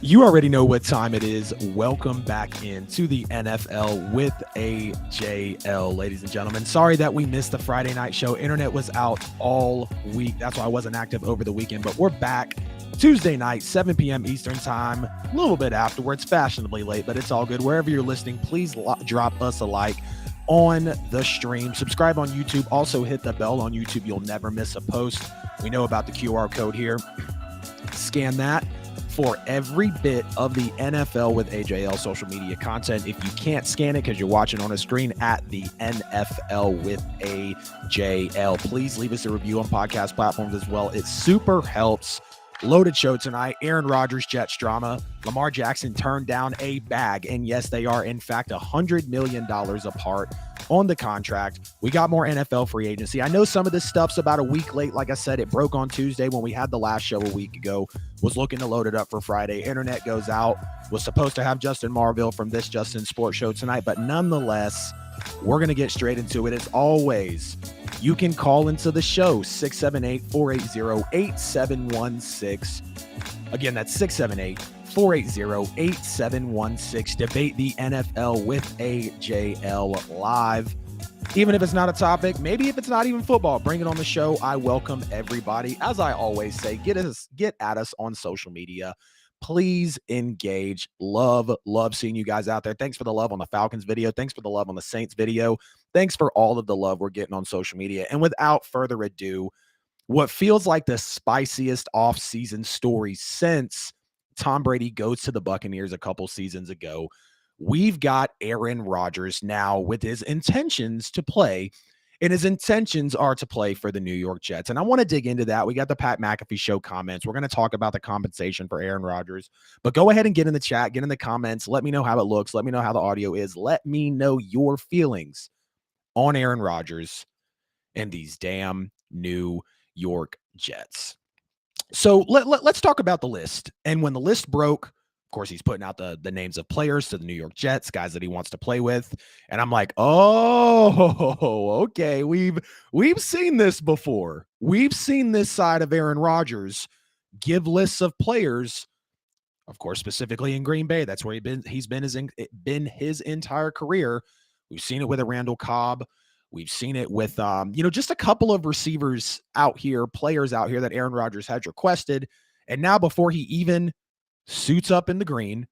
You already know what time it is. Welcome back into the NFL with AJL, ladies and gentlemen. Sorry that we missed the Friday night show. Internet was out all week. That's why I wasn't active over the weekend, but we're back Tuesday night, 7 p.m. Eastern time, a little bit afterwards, fashionably late, but it's all good. Wherever you're listening, please drop us a like on the stream. Subscribe on YouTube. Also hit the bell on YouTube. You'll never miss a post. We know about the QR code here. Scan that for every bit of the NFL with AJL social media content. If you can't scan it because you're watching on a screen, at the NFL with AJL. Please leave us a review on podcast platforms as well. It super helps. Loaded show tonight. Aaron Rodgers, Jets drama. Lamar Jackson turned down a bag. And yes, they are, in fact, $100 million apart on the contract. We got more NFL free agency. I know some of this stuff's about a week late. Like I said, it broke on Tuesday when we had the last show a week ago. Was looking to load it up for Friday. Internet goes out. Was supposed to have Justin Marville from This Justin Sports Show tonight. But nonetheless, we're going to get straight into it. As always, you can call into the show, 678-480-8716. Again, that's 678-480-8716. Debate the NFL with AJL live. Even if it's not a topic, maybe if it's not even football, bring it on the show. I welcome everybody. As I always say, get at us on social media. Please engage. Love seeing you guys out there. Thanks for the love on the Falcons video. Thanks for the love on the Saints video. Thanks for all of the love we're getting on social media. And without further ado, what feels like the spiciest offseason story since Tom Brady goes to the Buccaneers a couple seasons ago, we've got Aaron Rodgers now with his intentions to play. And his intentions are to play for the New York Jets. And I want to dig into that. We got the Pat McAfee show comments. We're going to talk about the compensation for Aaron Rodgers. But go ahead and get in the chat, get in the comments. Let me know how it looks. Let me know how the audio is. Let me know your feelings on Aaron Rodgers and these damn New York Jets. So let's talk about the list. And when the list broke, of course, he's putting out the names of players to the New York Jets, guys that he wants to play with. And I'm like, oh, okay. We've seen this before. We've seen this side of Aaron Rodgers give lists of players, of course, specifically in Green Bay. That's where he's been his entire career. We've seen it with a Randall Cobb. We've seen it with, just a couple of receivers out here, players out here that Aaron Rodgers has requested. And now before he even suits up in the green,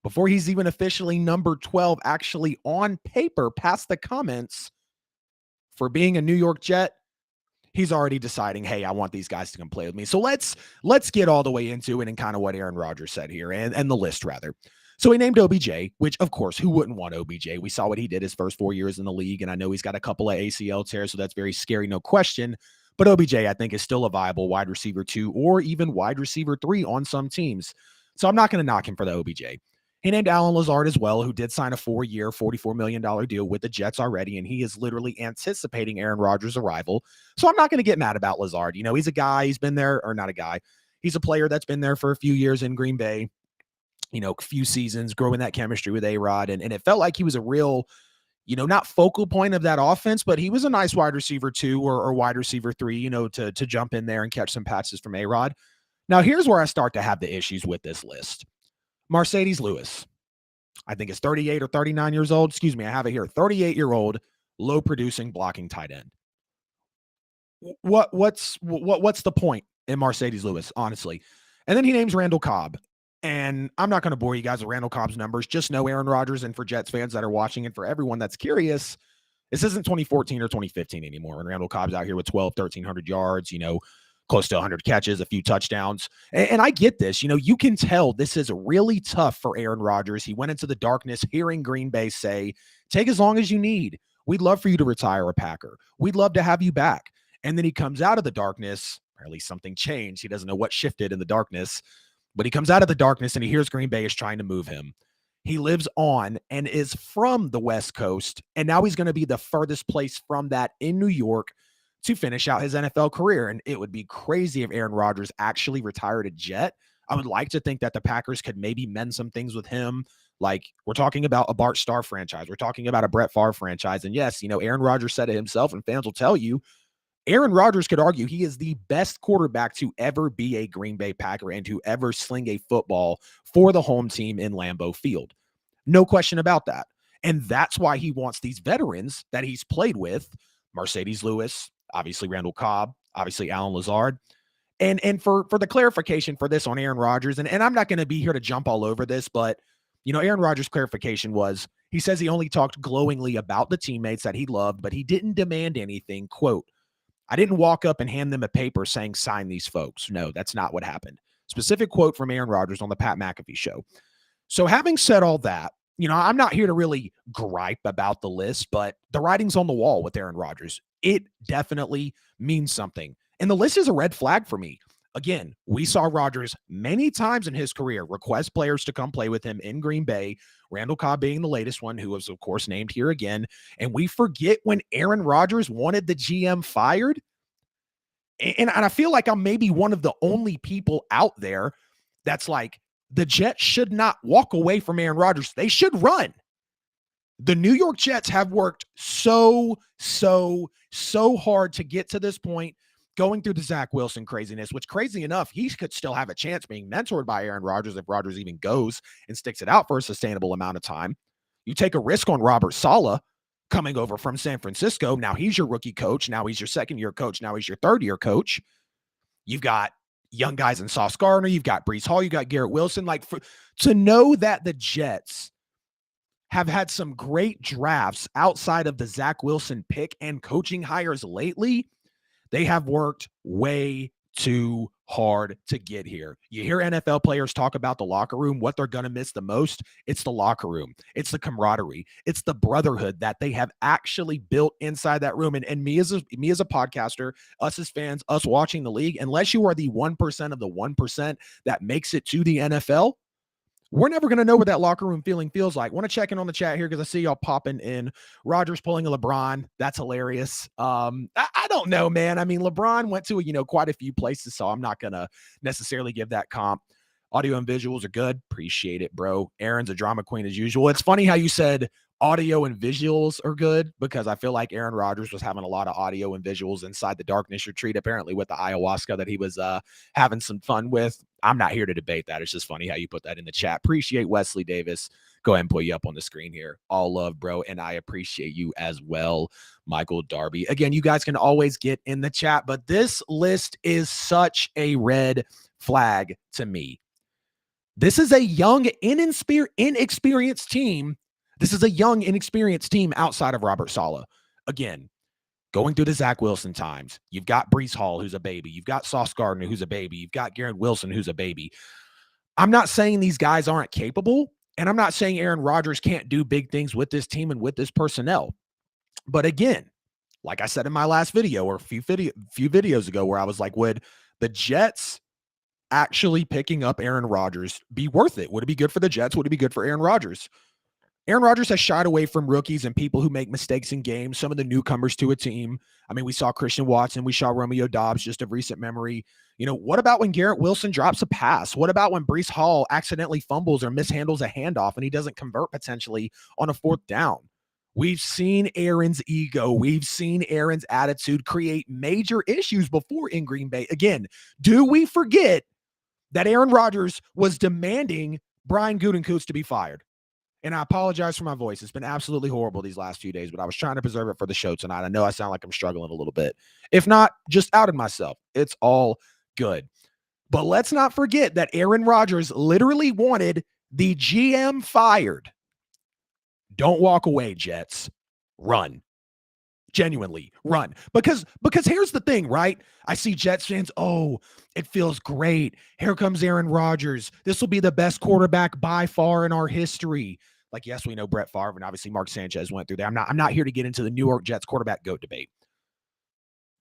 before he's even officially number 12, actually on paper, past the comments for being a New York Jet, he's already deciding, hey, I want these guys to come play with me. So let's get all the way into it and kind of what Aaron Rodgers said here, and the list rather. So he named OBJ, which, of course, who wouldn't want OBJ? We saw what he did his first 4 years in the league, and I know he's got a couple of ACL tears, so that's very scary, no question. But OBJ, I think, is still a viable wide receiver 2 or even wide receiver 3 on some teams. So I'm not going to knock him for the OBJ. He named Allen Lazard as well, who did sign a 4-year, $44 million deal with the Jets already, and he is literally anticipating Aaron Rodgers' arrival. So I'm not going to get mad about Lazard. You know, he's a guy, he's been there, or not a guy. He's a player that's been there for a few years in Green Bay, a few seasons, growing that chemistry with A-Rod, and it felt like he was a real, not focal point of that offense, but he was a nice wide receiver 2 or wide receiver 3, to jump in there and catch some passes from A-Rod. Now, here's where I start to have the issues with this list. Mercedes Lewis, I think is 38 or 39 years old. Excuse me, I have it here. 38-year-old, low-producing blocking tight end. What's the point in Mercedes Lewis, honestly? And then he names Randall Cobb. And I'm not going to bore you guys with Randall Cobb's numbers. Just know Aaron Rodgers, and for Jets fans that are watching and for everyone that's curious, this isn't 2014 or 2015 anymore. And Randall Cobb's out here with 1,300 yards, close to 100 catches, a few touchdowns. And I get this. You can tell this is really tough for Aaron Rodgers. He went into the darkness hearing Green Bay say, take as long as you need. We'd love for you to retire a Packer. We'd love to have you back. And then he comes out of the darkness, or at least something changed. He doesn't know what shifted in the darkness, but he comes out of the darkness and he hears Green Bay is trying to move him. He lives on and is from the West Coast, and now he's going to be the furthest place from that in New York to finish out his NFL career. And it would be crazy if Aaron Rodgers actually retired a Jet. I would like to think that the Packers could maybe mend some things with him. Like, we're talking about a Bart Starr franchise. We're talking about a Brett Favre franchise. And yes, Aaron Rodgers said it himself, and fans will tell you, Aaron Rodgers could argue he is the best quarterback to ever be a Green Bay Packer and to ever sling a football for the home team in Lambeau Field. No question about that. And that's why he wants these veterans that he's played with, Mercedes Lewis, obviously Randall Cobb, obviously Alan Lazard. And for the clarification for this on Aaron Rodgers, and I'm not going to be here to jump all over this, but, Aaron Rodgers' clarification was, he says he only talked glowingly about the teammates that he loved, but he didn't demand anything. Quote, I didn't walk up and hand them a paper saying, sign these folks. No, that's not what happened. Specific quote from Aaron Rodgers on the Pat McAfee show. So having said all that, I'm not here to really gripe about the list, but the writing's on the wall with Aaron Rodgers. It definitely means something. And the list is a red flag for me. Again, we saw Rodgers many times in his career request players to come play with him in Green Bay, Randall Cobb being the latest one, who was, of course, named here again. And we forget when Aaron Rodgers wanted the GM fired. And I feel like I'm maybe one of the only people out there that's like, the Jets should not walk away from Aaron Rodgers. They should run. The New York Jets have worked so hard to get to this point, going through the Zach Wilson craziness, which, crazy enough, he could still have a chance being mentored by Aaron Rodgers if Rodgers even goes and sticks it out for a sustainable amount of time. You take a risk on Robert Saleh coming over from San Francisco. Now he's your rookie coach. Now he's your second-year coach. Now he's your third-year coach. You've got young guys in Sauce Gardner. You've got Breece Hall. You got Garrett Wilson. To know that the Jets have had some great drafts outside of the Zach Wilson pick and coaching hires lately, they have worked way too hard to get here. You hear NFL players talk about the locker room, what they're going to miss the most. It's the locker room. It's the camaraderie. It's the brotherhood that they have actually built inside that room. And me as a podcaster, us as fans, us watching the league, unless you are the 1% of the 1% that makes it to the NFL, we're never going to know what that locker room feeling feels like. Want to check in on the chat here because I see y'all popping in. Rodgers pulling a LeBron. That's hilarious. I don't know, man. I mean, LeBron went to, quite a few places, so I'm not going to necessarily give that comp. Audio and visuals are good. Appreciate it, bro. Aaron's a drama queen as usual. It's funny how you said audio and visuals are good because I feel like Aaron Rodgers was having a lot of audio and visuals inside the Darkness Retreat, apparently with the ayahuasca that he was having some fun with. I'm not here to debate that. It's just funny how you put that in the chat. Appreciate Wesley Davis. Go ahead and put you up on the screen here. All love, bro. And I appreciate you as well, Michael Darby. Again, you guys can always get in the chat, but this list is such a red flag to me. This is a young, inexperienced team. This is a young, inexperienced team outside of Robert Saleh. Again, going through the Zach Wilson times, you've got Breece Hall, who's a baby. You've got Sauce Gardner, who's a baby. You've got Garrett Wilson, who's a baby. I'm not saying these guys aren't capable, and I'm not saying Aaron Rodgers can't do big things with this team and with this personnel. But again, like I said in my last video or a few videos ago where I was like, would the Jets actually picking up Aaron Rodgers be worth it? Would it be good for the Jets? Would it be good for Aaron Rodgers? Aaron Rodgers has shied away from rookies and people who make mistakes in games, some of the newcomers to a team. I mean, we saw Christian Watson. We saw Romeo Doubs, just of recent memory. What about when Garrett Wilson drops a pass? What about when Breece Hall accidentally fumbles or mishandles a handoff and he doesn't convert potentially on a fourth down? We've seen Aaron's ego. We've seen Aaron's attitude create major issues before in Green Bay. Again, do we forget that Aaron Rodgers was demanding Brian Gutekunst to be fired? And I apologize for my voice. It's been absolutely horrible these last few days, but I was trying to preserve it for the show tonight. I know I sound like I'm struggling a little bit. If not, just outed myself. It's all good. But let's not forget that Aaron Rodgers literally wanted the GM fired. Don't walk away, Jets. Run. Genuinely run. Because here's the thing, right? I see Jets fans, oh, it feels great. Here comes Aaron Rodgers. This will be the best quarterback by far in our history. Like, yes, we know Brett Favre and obviously Mark Sanchez went through there. I'm not here to get into the New York Jets quarterback GOAT debate.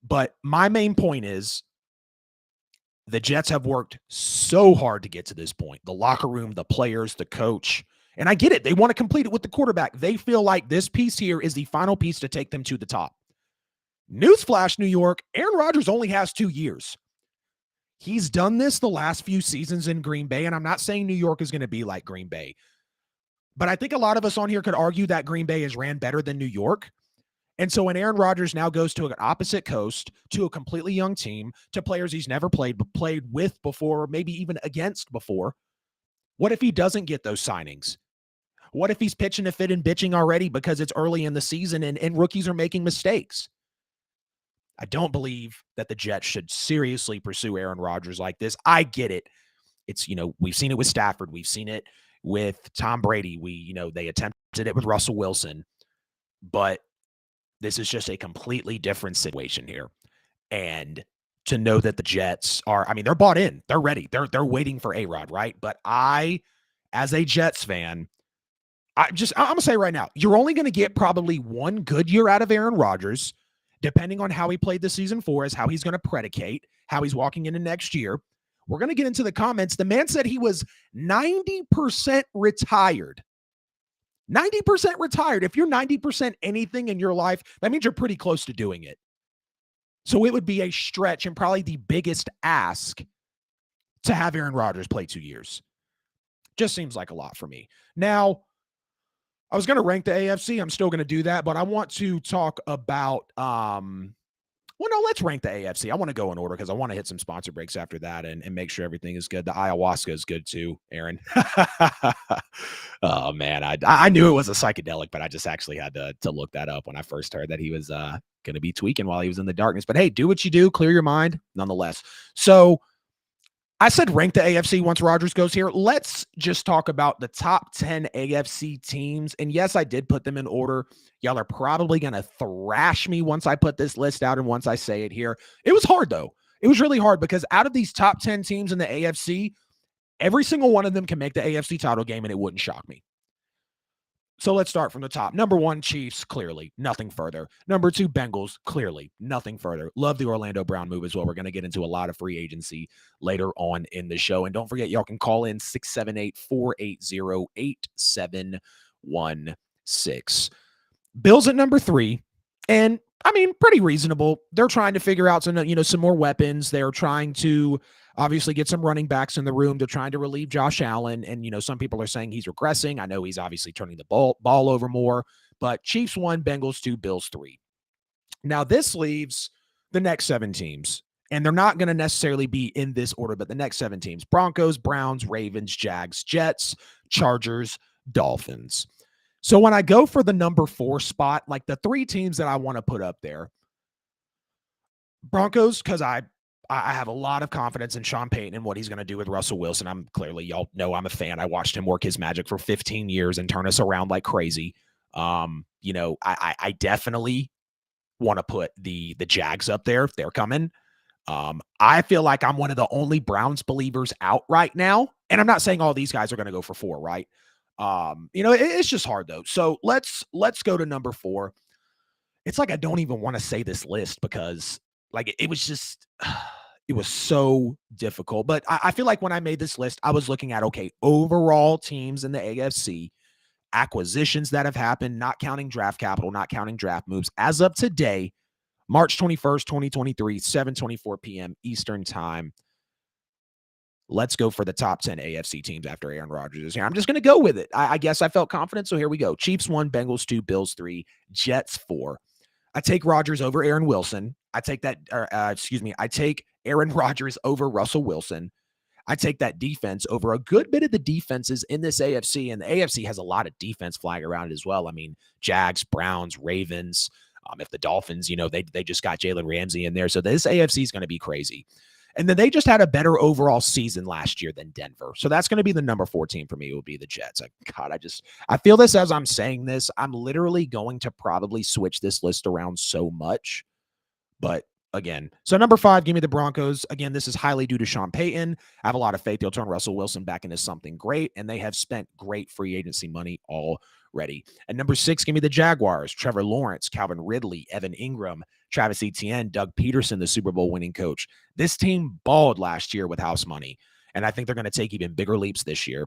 But my main point is the Jets have worked so hard to get to this point. The locker room, the players, the coach. And I get it. They want to complete it with the quarterback. They feel like this piece here is the final piece to take them to the top. Newsflash, New York, Aaron Rodgers only has 2 years. He's done this the last few seasons in Green Bay, and I'm not saying New York is going to be like Green Bay. But I think a lot of us on here could argue that Green Bay has ran better than New York. And so when Aaron Rodgers now goes to an opposite coast, to a completely young team, to players he's never played, but played with before, maybe even against before, what if he doesn't get those signings? What if he's pitching a fit and bitching already because it's early in the season and rookies are making mistakes? I don't believe that the Jets should seriously pursue Aaron Rodgers like this. I get it. It's, we've seen it with Stafford. We've seen it with Tom Brady. They attempted it with Russell Wilson, but this is just a completely different situation here. And to know that the Jets they're bought in. They're ready. They're waiting for A-Rod, right? But I, as a Jets fan, I'm going to say right now, you're only going to get probably one good year out of Aaron Rodgers, depending on how he played the season for us, how he's going to predicate, how he's walking into next year. We're going to get into the comments. The man said he was 90% retired. 90% retired. If you're 90% anything in your life, that means you're pretty close to doing it. So it would be a stretch and probably the biggest ask to have Aaron Rodgers play 2 years. Just seems like a lot for me. Now, I was going to rank the AFC. I'm still going to do that, but I want to talk about, let's rank the AFC. I want to go in order because I want to hit some sponsor breaks after that and make sure everything is good. The ayahuasca is good too, Aaron. Oh, man. I knew it was a psychedelic, but I just actually had to look that up when I first heard that he was going to be tweaking while he was in the darkness. But hey, do what you do. Clear your mind nonetheless. So I said rank the AFC once Rodgers goes here. Let's just talk about the top 10 AFC teams. And yes, I did put them in order. Y'all are probably going to thrash me once I put this list out and once I say it here. It was hard, though. It was really hard because out of these top 10 teams in the AFC, every single one of them can make the AFC title game, and it wouldn't shock me. So let's start from the top. Number 1, Chiefs, clearly, nothing further. Number 2, Bengals, clearly, nothing further. Love the Orlando Brown move as well. We're going to get into a lot of free agency later on in the show. And don't forget, y'all can call in 678-480-8716. Bills at number 3. And, pretty reasonable. They're trying to figure out some more weapons. They're trying to obviously get some running backs in the room. They're trying to relieve Josh Allen. And, some people are saying he's regressing. I know he's obviously turning the ball over more. But Chiefs 1, Bengals 2, Bills 3. Now, this leaves the next 7 teams. And they're not going to necessarily be in this order, but the next 7 teams. Broncos, Browns, Ravens, Jags, Jets, Chargers, Dolphins. So when I go for the number 4 spot, like the 3 teams that I want to put up there, Broncos, because I have a lot of confidence in Sean Payton and what he's going to do with Russell Wilson. Y'all know I'm a fan. I watched him work his magic for 15 years and turn us around like crazy. I definitely want to put the Jags up there if they're coming. I feel like I'm one of the only Browns believers out right now. And I'm not saying all these guys are going to go for 4, right? It's just hard though. So let's go to number 4. It's like I don't even want to say this list because it was just it was so difficult. But I feel like when I made this list, I was looking at overall teams in the AFC, acquisitions that have happened, not counting draft capital, not counting draft moves. As of today, March 21st, 2023, 7:24 p.m. Eastern time. Let's go for the top 10 AFC teams after Aaron Rodgers is here. I'm just going to go with it. I guess I felt confident, so here we go. Chiefs 1, Bengals 2, Bills 3, Jets 4. I take Rodgers over Aaron Wilson. I take Aaron Rodgers over Russell Wilson. I take that defense over a good bit of the defenses in this AFC, and the AFC has a lot of defense flying around it as well. Jags, Browns, Ravens. If the Dolphins, they just got Jalen Ramsey in there, so this AFC is going to be crazy. And then they just had a better overall season last year than Denver. So that's going to be the number 4 team for me. It will be the Jets. I feel this as I'm saying this. I'm literally going to probably switch this list around so much. But again, so number 5, give me the Broncos. Again, this is highly due to Sean Payton. I have a lot of faith he'll turn Russell Wilson back into something great. And they have spent great free agency money already. And number 6, give me the Jaguars. Trevor Lawrence, Calvin Ridley, Evan Ingram, Travis Etienne, Doug Peterson, the Super Bowl winning coach. This team balled last year with house money, and I think they're going to take even bigger leaps this year.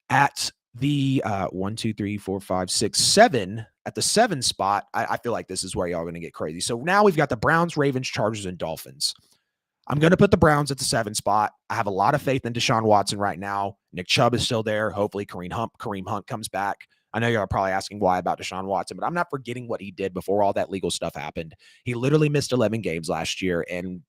At the 1, 2, 3, 4, 5, 6, 7, at the 7 spot, I feel like this is where y'all are going to get crazy. So now we've got the Browns, Ravens, Chargers, and Dolphins. I'm going to put the Browns at the 7 spot. I have a lot of faith in Deshaun Watson right now. Nick Chubb is still there. Hopefully Kareem Hunt comes back. I know y'all are probably asking why about Deshaun Watson, but I'm not forgetting what he did before all that legal stuff happened. He literally missed 11 games last year and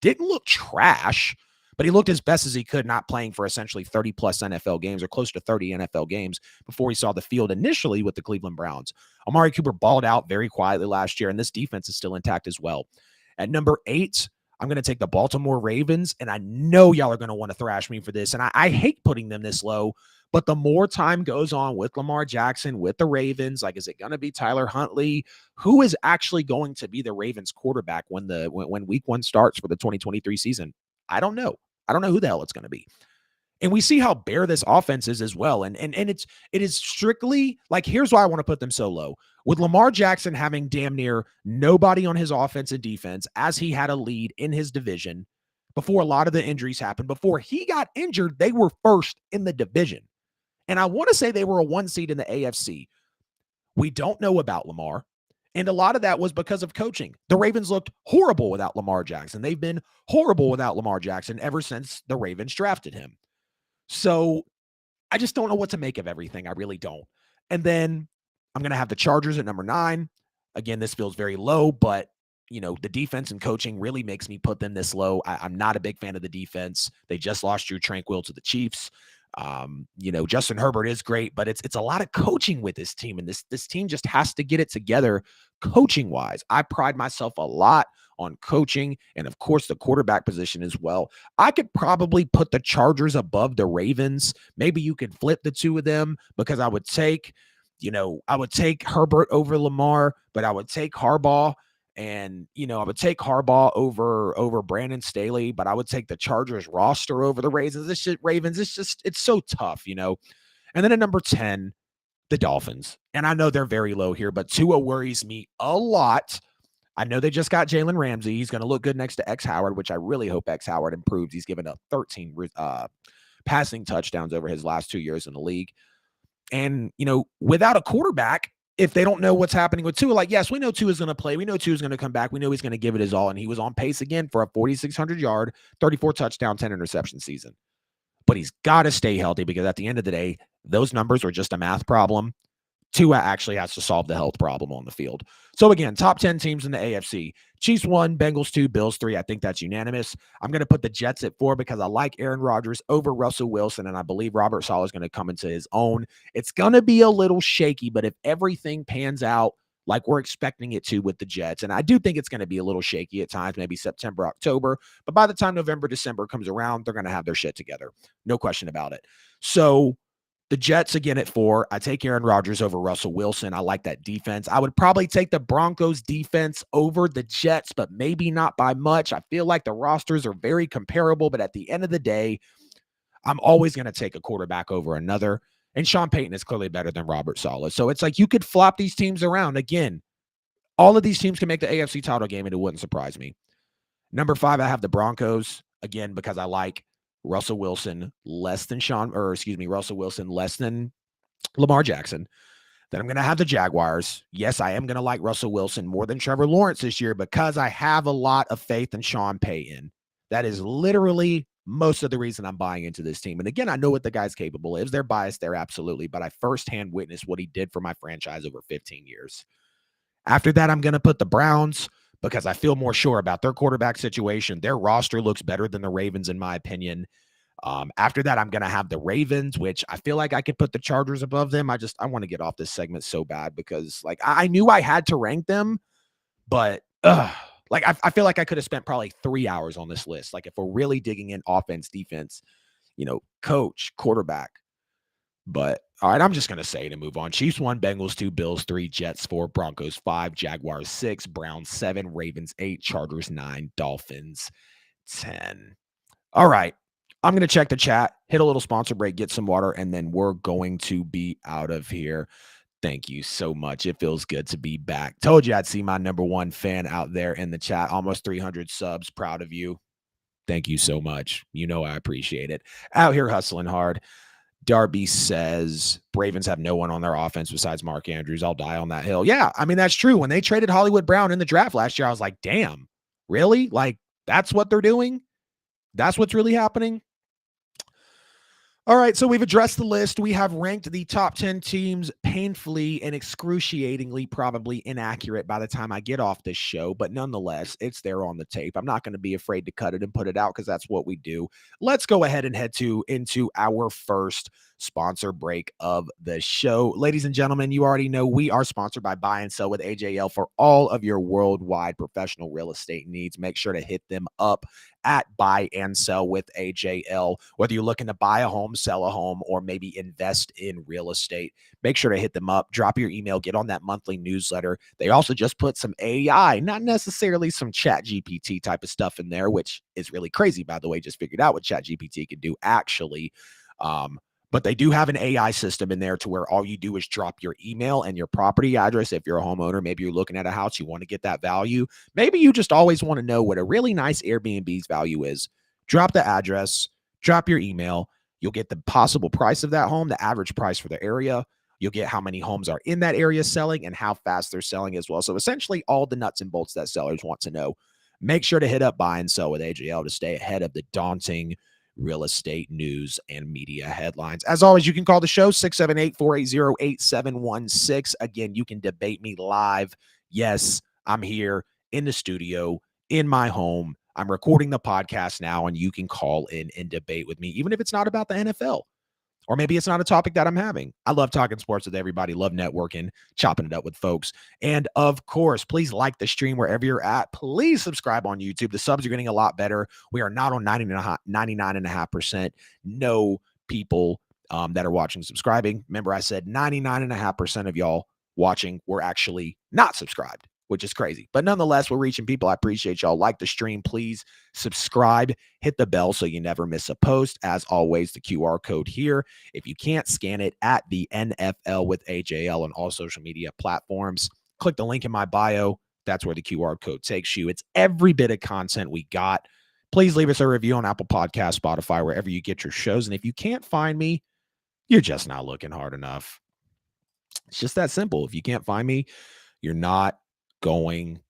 didn't look trash, but he looked as best as he could, not playing for essentially 30 plus NFL games or close to 30 NFL games before he saw the field initially with the Cleveland Browns. Amari Cooper balled out very quietly last year, and this defense is still intact as well. At number 8, I'm going to take the Baltimore Ravens, and I know y'all are going to want to thrash me for this, and I hate putting them this low, but the more time goes on with Lamar Jackson, with the Ravens, like, is it going to be Tyler Huntley? Who is actually going to be the Ravens quarterback when week 1 starts for the 2023 season? I don't know. I don't know who the hell it's going to be. And we see how bare this offense is as well. And it is strictly like, here's why I want to put them so low. With Lamar Jackson having damn near nobody on his offense and defense, as he had a lead in his division before a lot of the injuries happened, before he got injured, they were first in the division. And I want to say they were a 1 seed in the AFC. We don't know about Lamar. And a lot of that was because of coaching. The Ravens looked horrible without Lamar Jackson. They've been horrible without Lamar Jackson ever since the Ravens drafted him. So I just don't know what to make of everything. I really don't. And then I'm going to have the Chargers at number 9. Again, this feels very low, but the defense and coaching really makes me put them this low. I'm not a big fan of the defense. They just lost Drew Tranquill to the Chiefs. Justin Herbert is great, but it's a lot of coaching with this team, and this team just has to get it together coaching wise. I pride myself a lot on coaching, and of course the quarterback position as well. I could probably put the Chargers above the Ravens. Maybe you could flip the two of them, because I would take Herbert over Lamar, but I would take Harbaugh. And, I would take Harbaugh over Brandon Staley, but I would take the Chargers roster over the Ravens. It's so tough, And then at number 10, the Dolphins. And I know they're very low here, but Tua worries me a lot. I know they just got Jalen Ramsey. He's going to look good next to X Howard, which I really hope X Howard improves. He's given up 13 passing touchdowns over his last 2 years in the league. And, without a quarterback, if they don't know what's happening with Tua, like, yes, we know Tua is going to play. We know Tua is going to come back. We know he's going to give it his all. And he was on pace again for a 4,600-yard, 34 touchdown, 10 interception season. But he's got to stay healthy, because at the end of the day, those numbers are just a math problem. Tua actually has to solve the health problem on the field. So again, top 10 teams in the AFC. Chiefs 1, Bengals 2, Bills 3. I think that's unanimous. I'm going to put the Jets at 4 because I like Aaron Rodgers over Russell Wilson, and I believe Robert Saleh is going to come into his own. It's going to be a little shaky, but if everything pans out like we're expecting it to with the Jets, and I do think it's going to be a little shaky at times, maybe September, October, but by the time November, December comes around, they're going to have their shit together. No question about it. So the Jets again at 4. I take Aaron Rodgers over Russell Wilson. I like that defense. I would probably take the Broncos defense over the Jets, but maybe not by much. I feel like the rosters are very comparable, but at the end of the day, I'm always going to take a quarterback over another. And Sean Payton is clearly better than Robert Saleh. So it's like you could flop these teams around. Again, all of these teams can make the AFC title game, and it wouldn't surprise me. Number 5, I have the Broncos, again, because I like Russell Wilson less than Lamar Jackson. Then I'm going to have the Jaguars. Yes, I am going to like Russell Wilson more than Trevor Lawrence this year, because I have a lot of faith in Sean Payton. That is literally most of the reason I'm buying into this team. And again, I know what the guy's capable of. They're biased there, absolutely, but I firsthand witnessed what he did for my franchise over 15 years. After that, I'm going to put the Browns, because I feel more sure about their quarterback situation. Their roster looks better than the Ravens, in my opinion. After that, I'm going to have the Ravens, which I feel like I could put the Chargers above them. I want to get off this segment so bad, because like I knew I had to rank them, but I feel like I could have spent probably 3 hours on this list. Like if we're really digging in offense, defense, coach, quarterback. But all right, I'm just going to say to move on. Chiefs 1, Bengals 2, Bills 3, Jets 4, Broncos 5, Jaguars 6, Browns 7, Ravens 8, Chargers 9, Dolphins 10. All right, I'm going to check the chat, hit a little sponsor break, get some water, and then we're going to be out of here. Thank you so much. It feels good to be back. Told you I'd see my number 1 fan out there in the chat. Almost 300 subs. Proud of you. Thank you so much. I appreciate it. Out here hustling hard. Darby says Ravens have no one on their offense besides Mark Andrews. I'll die on that hill. Yeah, I mean, that's true. When they traded Hollywood Brown in the draft last year, I was like, damn, really? Like, that's what they're doing? That's what's really happening? All right, so we've addressed the list. We have ranked the top 10 teams painfully and excruciatingly, probably inaccurate by the time I get off this show, but nonetheless, it's there on the tape. I'm not going to be afraid to cut it and put it out because that's what we do. Let's go ahead and head into our first sponsor break of the show. Ladies and gentlemen, you already know we are sponsored by Buy and Sell with AJL for all of your worldwide professional real estate needs. Make sure to hit them up at Buy and Sell with AJL. Whether you're looking to buy a home, sell a home, or maybe invest in real estate, make sure to hit them up, drop your email, get on that monthly newsletter. They also just put some AI, not necessarily some chat GPT type of stuff in there, which is really crazy, by the way. Just figured out what chat GPT can do actually. But they do have an AI system in there to where all you do is drop your email and your property address. If you're a homeowner, maybe you're looking at a house, you want to get that value. Maybe you just always want to know what a really nice Airbnb's value is. Drop the address, drop your email. You'll get the possible price of that home, the average price for the area. You'll get how many homes are in that area selling and how fast they're selling as well. So essentially all the nuts and bolts that sellers want to know. Make sure to hit up Buy and Sell with AJL to stay ahead of the daunting real estate news and media headlines. As always, you can call the show 678-480-8716. Again, you can debate me live. Yes, I'm here in the studio, in my home. I'm recording the podcast now, and you can call in and debate with me, even if it's not about the NFL. Or maybe it's not a topic that I'm having. I love talking sports with everybody, love networking, chopping it up with folks. And of course, please like the stream wherever you're at. Please subscribe on YouTube. The subs are getting a lot better. We are not on 99.5%. No people that are watching subscribing. Remember, I said 99.5% of y'all watching were actually not subscribed, which is crazy. But nonetheless, we're reaching people. I appreciate y'all. Like the stream, please subscribe, hit the bell so you never miss a post. As always, the QR code here. If you can't scan it, at the NFL with AJL on all social media platforms. Click the link in my bio. That's where the QR code takes you. It's every bit of content we got. Please leave us a review on Apple Podcasts, Spotify, wherever you get your shows. And if you can't find me, you're just not looking hard enough. It's just that simple. If you can't find me, you're not going.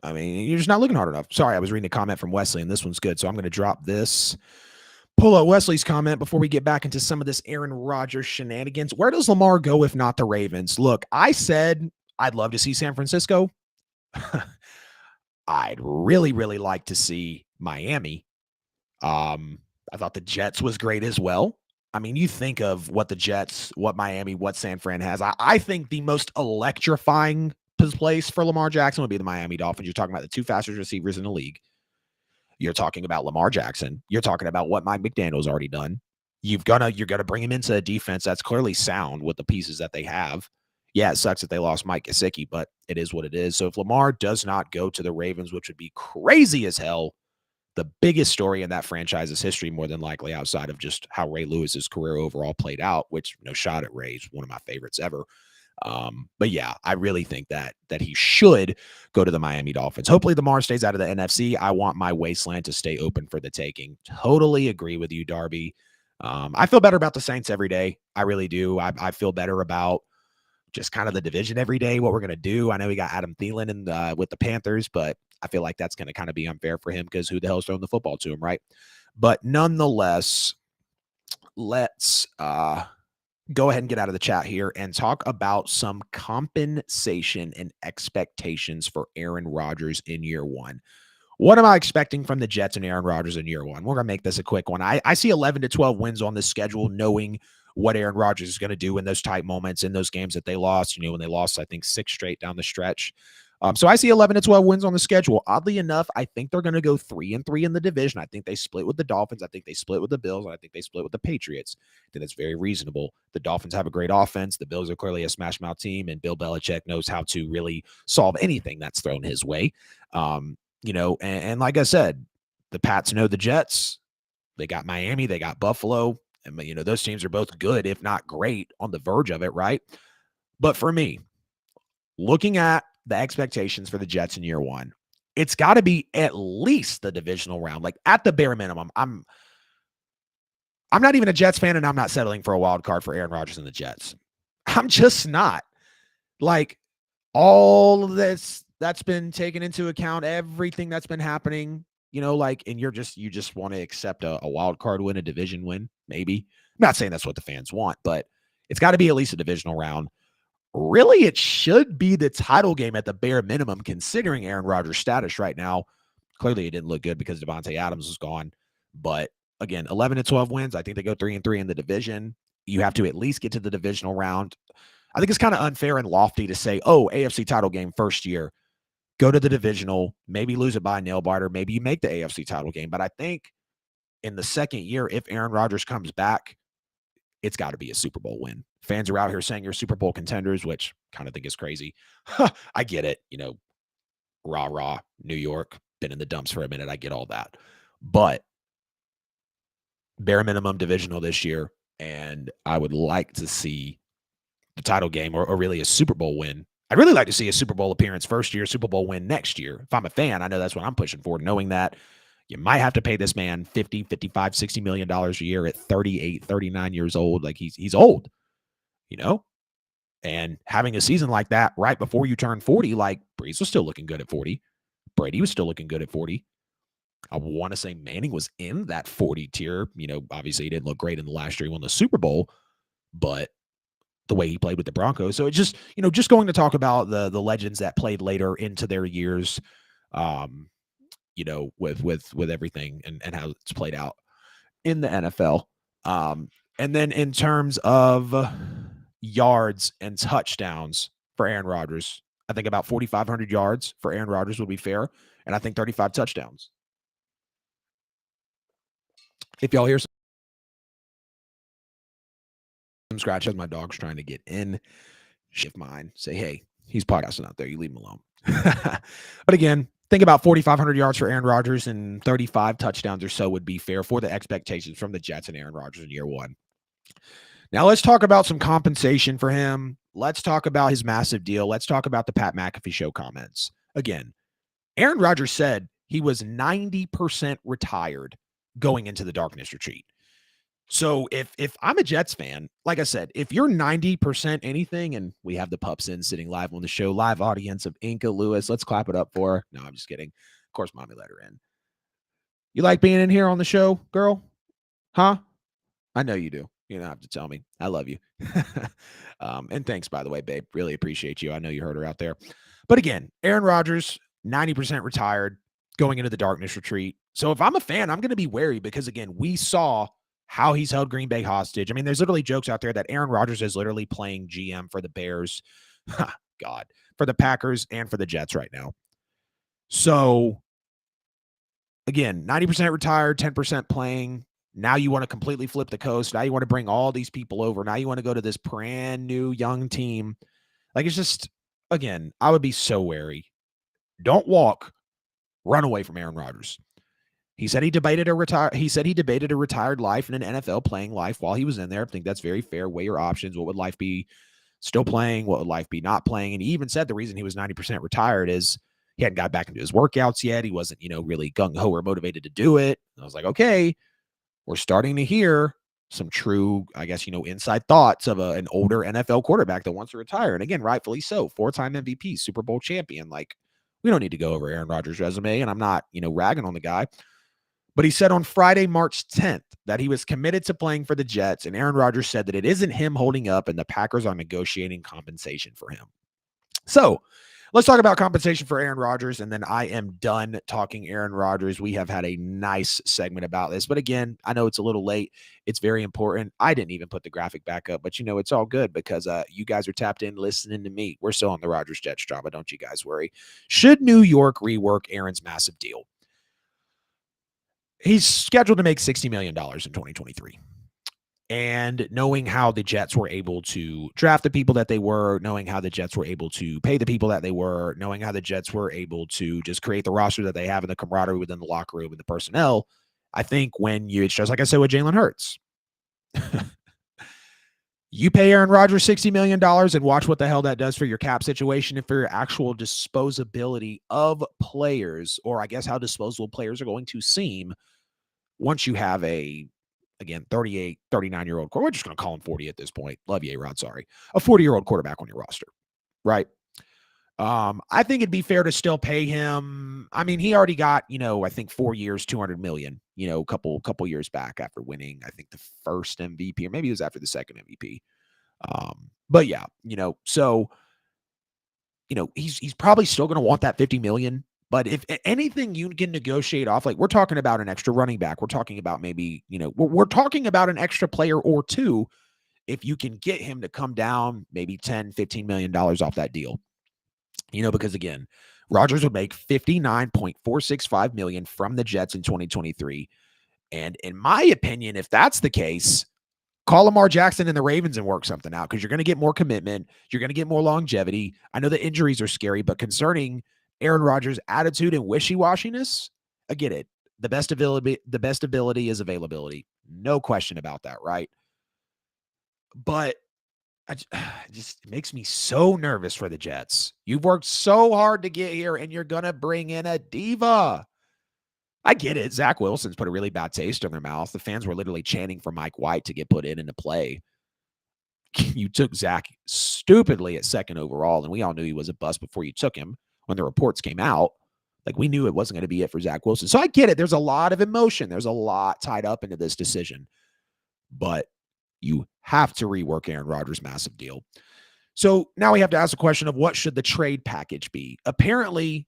I mean, you're just not looking hard enough. Sorry, I was reading a comment from Wesley, and this one's good. So I'm going to drop this. Pull out Wesley's comment before we get back into some of this Aaron Rodgers shenanigans. Where does Lamar go if not the Ravens? Look, I said I'd love to see San Francisco. I'd really, really like to see Miami. I thought the Jets was great as well. I mean, you think of what the Jets, what Miami, what San Fran has. I think the most electrifying place for Lamar Jackson would be the Miami Dolphins. You're talking about the two fastest receivers in the league. You're talking about Lamar Jackson. You're talking about what Mike McDaniel's already done. You're gonna bring him into a defense that's clearly sound with the pieces that they have. Yeah, it sucks that they lost Mike Gesicki, but it is what it is. So if Lamar does not go to the Ravens, which would be crazy as hell, the biggest story in that franchise's history, more than likely, outside of just how Ray Lewis's career overall played out, which no shot at Ray's one of my favorites ever. But yeah, I really think that he should go to the Miami Dolphins. Hopefully Lamar stays out of the NFC. I want my wasteland to stay open for the taking. Totally agree with you, Darby. I feel better about the Saints every day. I really do. I feel better about just kind of the division every day, what we're going to do. I know we got Adam Thielen with the Panthers, but I feel like that's going to kind of be unfair for him because who the hell's throwing the football to him, right? But nonetheless, let's go ahead and get out of the chat here and talk about some compensation and expectations for Aaron Rodgers in year one. What am I expecting from the Jets and Aaron Rodgers in year one? We're going to make this a quick one. I see 11 to 12 wins on this schedule, knowing what Aaron Rodgers is going to do in those tight moments, in those games that they lost, when they lost, I think, 6 straight down the stretch. So I see 11 to 12 wins on the schedule. Oddly enough, I think they're going to go 3-3 in the division. I think they split with the Dolphins. I think they split with the Bills. And I think they split with the Patriots. I think that's very reasonable. The Dolphins have a great offense. The Bills are clearly a smash mouth team, and Bill Belichick knows how to really solve anything that's thrown his way. And like I said, the Pats know the Jets. They got Miami. They got Buffalo. And, those teams are both good, if not great, on the verge of it, right? But for me, looking at the expectations for the Jets in year one, it's got to be at least the divisional round. Like, at the bare minimum, I'm not even a Jets fan, and I'm not settling for a wild card for Aaron Rodgers and the Jets. I'm just not. Like, all of this that's been taken into account, everything that's been happening, and you just want to accept a wild card win, a division win. maybe. I'm not saying that's what the fans want, but it's got to be at least a divisional round. Really, it should be the title game at the bare minimum, considering Aaron Rodgers' status right now. Clearly, it didn't look good because Devontae Adams was gone. But again, 11 to 12 wins. I think they go 3-3 in the division. You have to at least get to the divisional round. I think it's kind of unfair and lofty to say, oh, AFC title game first year, go to the divisional, maybe lose it by a nail biter, maybe you make the AFC title game. But I think in the second year, if Aaron Rodgers comes back, it's got to be a Super Bowl win. Fans are out here saying you're Super Bowl contenders, which kind of think is crazy. I get it. Rah, rah, New York, been in the dumps for a minute. I get all that. But bare minimum divisional this year, and I would like to see the title game or really a Super Bowl win. I'd really like to see a Super Bowl appearance first year, Super Bowl win next year. If I'm a fan, I know that's what I'm pushing for, knowing that you might have to pay this man $50, $55, $60 million a year at 38, 39 years old. Like he's old, and having a season like that right before you turn 40, like Breeze was still looking good at 40. Brady was still looking good at 40. I want to say Manning was in that 40 tier. Obviously he didn't look great in the last year he won the Super Bowl, but the way he played with the Broncos. So it's just, just going to talk about the legends that played later into their years, with everything and how it's played out in the NFL. And then in terms of yards and touchdowns for Aaron Rodgers, I think about 4,500 yards for Aaron Rodgers would be fair. And I think 35 touchdowns. If y'all hear some scratches, my dog's trying to get in. Shift mine. Say, hey, he's podcasting out there. You leave him alone. But again, think about 4,500 yards for Aaron Rodgers and 35 touchdowns or so would be fair for the expectations from the Jets and Aaron Rodgers in year one. Now let's talk about some compensation for him. Let's talk about his massive deal. Let's talk about the Pat McAfee show comments. Again, Aaron Rodgers said he was 90% retired going into the darkness retreat. So if I'm a Jets fan, like I said, if you're 90% anything, and we have the pups in sitting live on the show, live audience of Inca Lewis, let's clap it up for her. No, I'm just kidding. Of course, mommy let her in. You like being in here on the show, girl? Huh? I know you do. You don't have to tell me. I love you. And thanks, by the way, babe. Really appreciate you. I know you heard her out there. But again, Aaron Rodgers, 90% retired, going into the darkness retreat. So if I'm a fan, I'm going to be wary because, again, we saw how he's held Green Bay hostage. I mean, there's literally jokes out there that Aaron Rodgers is literally playing GM for the Bears, God, for the Packers and for the Jets right now. So again, 90% retired, 10% playing. Now you want to completely flip the coast. Now you want to bring all these people over. Now you want to go to this brand new young team. Like, it's just, again, I would be so wary. Don't walk, run away from Aaron Rodgers. He said he debated a retired life and an NFL playing life while he was in there. I think that's very fair. Weigh your options. What would life be still playing? What would life be not playing? And he even said the reason he was 90% retired is he hadn't got back into his workouts yet. He wasn't, really gung-ho or motivated to do it. And I was like, okay, we're starting to hear some true, I guess, inside thoughts of an older NFL quarterback that wants to retire. And again, rightfully so. 4-time MVP, Super Bowl champion. Like, we don't need to go over Aaron Rodgers' resume. And I'm not, ragging on the guy. But he said on Friday, March 10th, that he was committed to playing for the Jets, and Aaron Rodgers said that it isn't him holding up and the Packers are negotiating compensation for him. So let's talk about compensation for Aaron Rodgers, and then I am done talking Aaron Rodgers. We have had a nice segment about this, but again, I know it's a little late. It's very important. I didn't even put the graphic back up, but it's all good because you guys are tapped in listening to me. We're still on the Rodgers Jets drama. Don't you guys worry. Should New York rework Aaron's massive deal? He's scheduled to make $60 million in 2023. And knowing how the Jets were able to draft the people that they were, knowing how the Jets were able to pay the people that they were, knowing how the Jets were able to just create the roster that they have and the camaraderie within the locker room and the personnel, I think it's just like I said with Jalen Hurts. You pay Aaron Rodgers $60 million and watch what the hell that does for your cap situation and for your actual disposability of players, or I guess how disposable players are going to seem once you have a, again, 38, 39-year-old quarterback. We're just going to call him 40 at this point. Love you, A-Rod, sorry. A 40-year-old quarterback on your roster, right? I think it'd be fair to still pay him. I mean, he already got, I think 4 years, $200 million, a couple years back after winning, I think, the first MVP, or maybe it was after the second MVP. But yeah, so he's probably still going to want that 50 million. But if anything you can negotiate off, like we're talking about an extra running back, we're talking about maybe, we're talking about an extra player or two. If you can get him to come down maybe 10, $15 million off that deal, because again, Rodgers would make $59.465 million from the Jets in 2023. And in my opinion, if that's the case, call Lamar Jackson and the Ravens and work something out, because you're going to get more commitment. You're going to get more longevity. I know the injuries are scary, but concerning Aaron Rodgers' attitude and wishy-washiness, I get it. The best ability is availability. No question about that, right? But it makes me so nervous for the Jets. You've worked so hard to get here, and you're going to bring in a diva. I get it. Zach Wilson's put a really bad taste in their mouth. The fans were literally chanting for Mike White to get put into play. You took Zach stupidly at second overall, and we all knew he was a bust before you took him when the reports came out. Like, we knew it wasn't going to be it for Zach Wilson. So I get it. There's a lot of emotion. There's a lot tied up into this decision. But you have to rework Aaron Rodgers' massive deal. So now we have to ask the question of what should the trade package be? Apparently,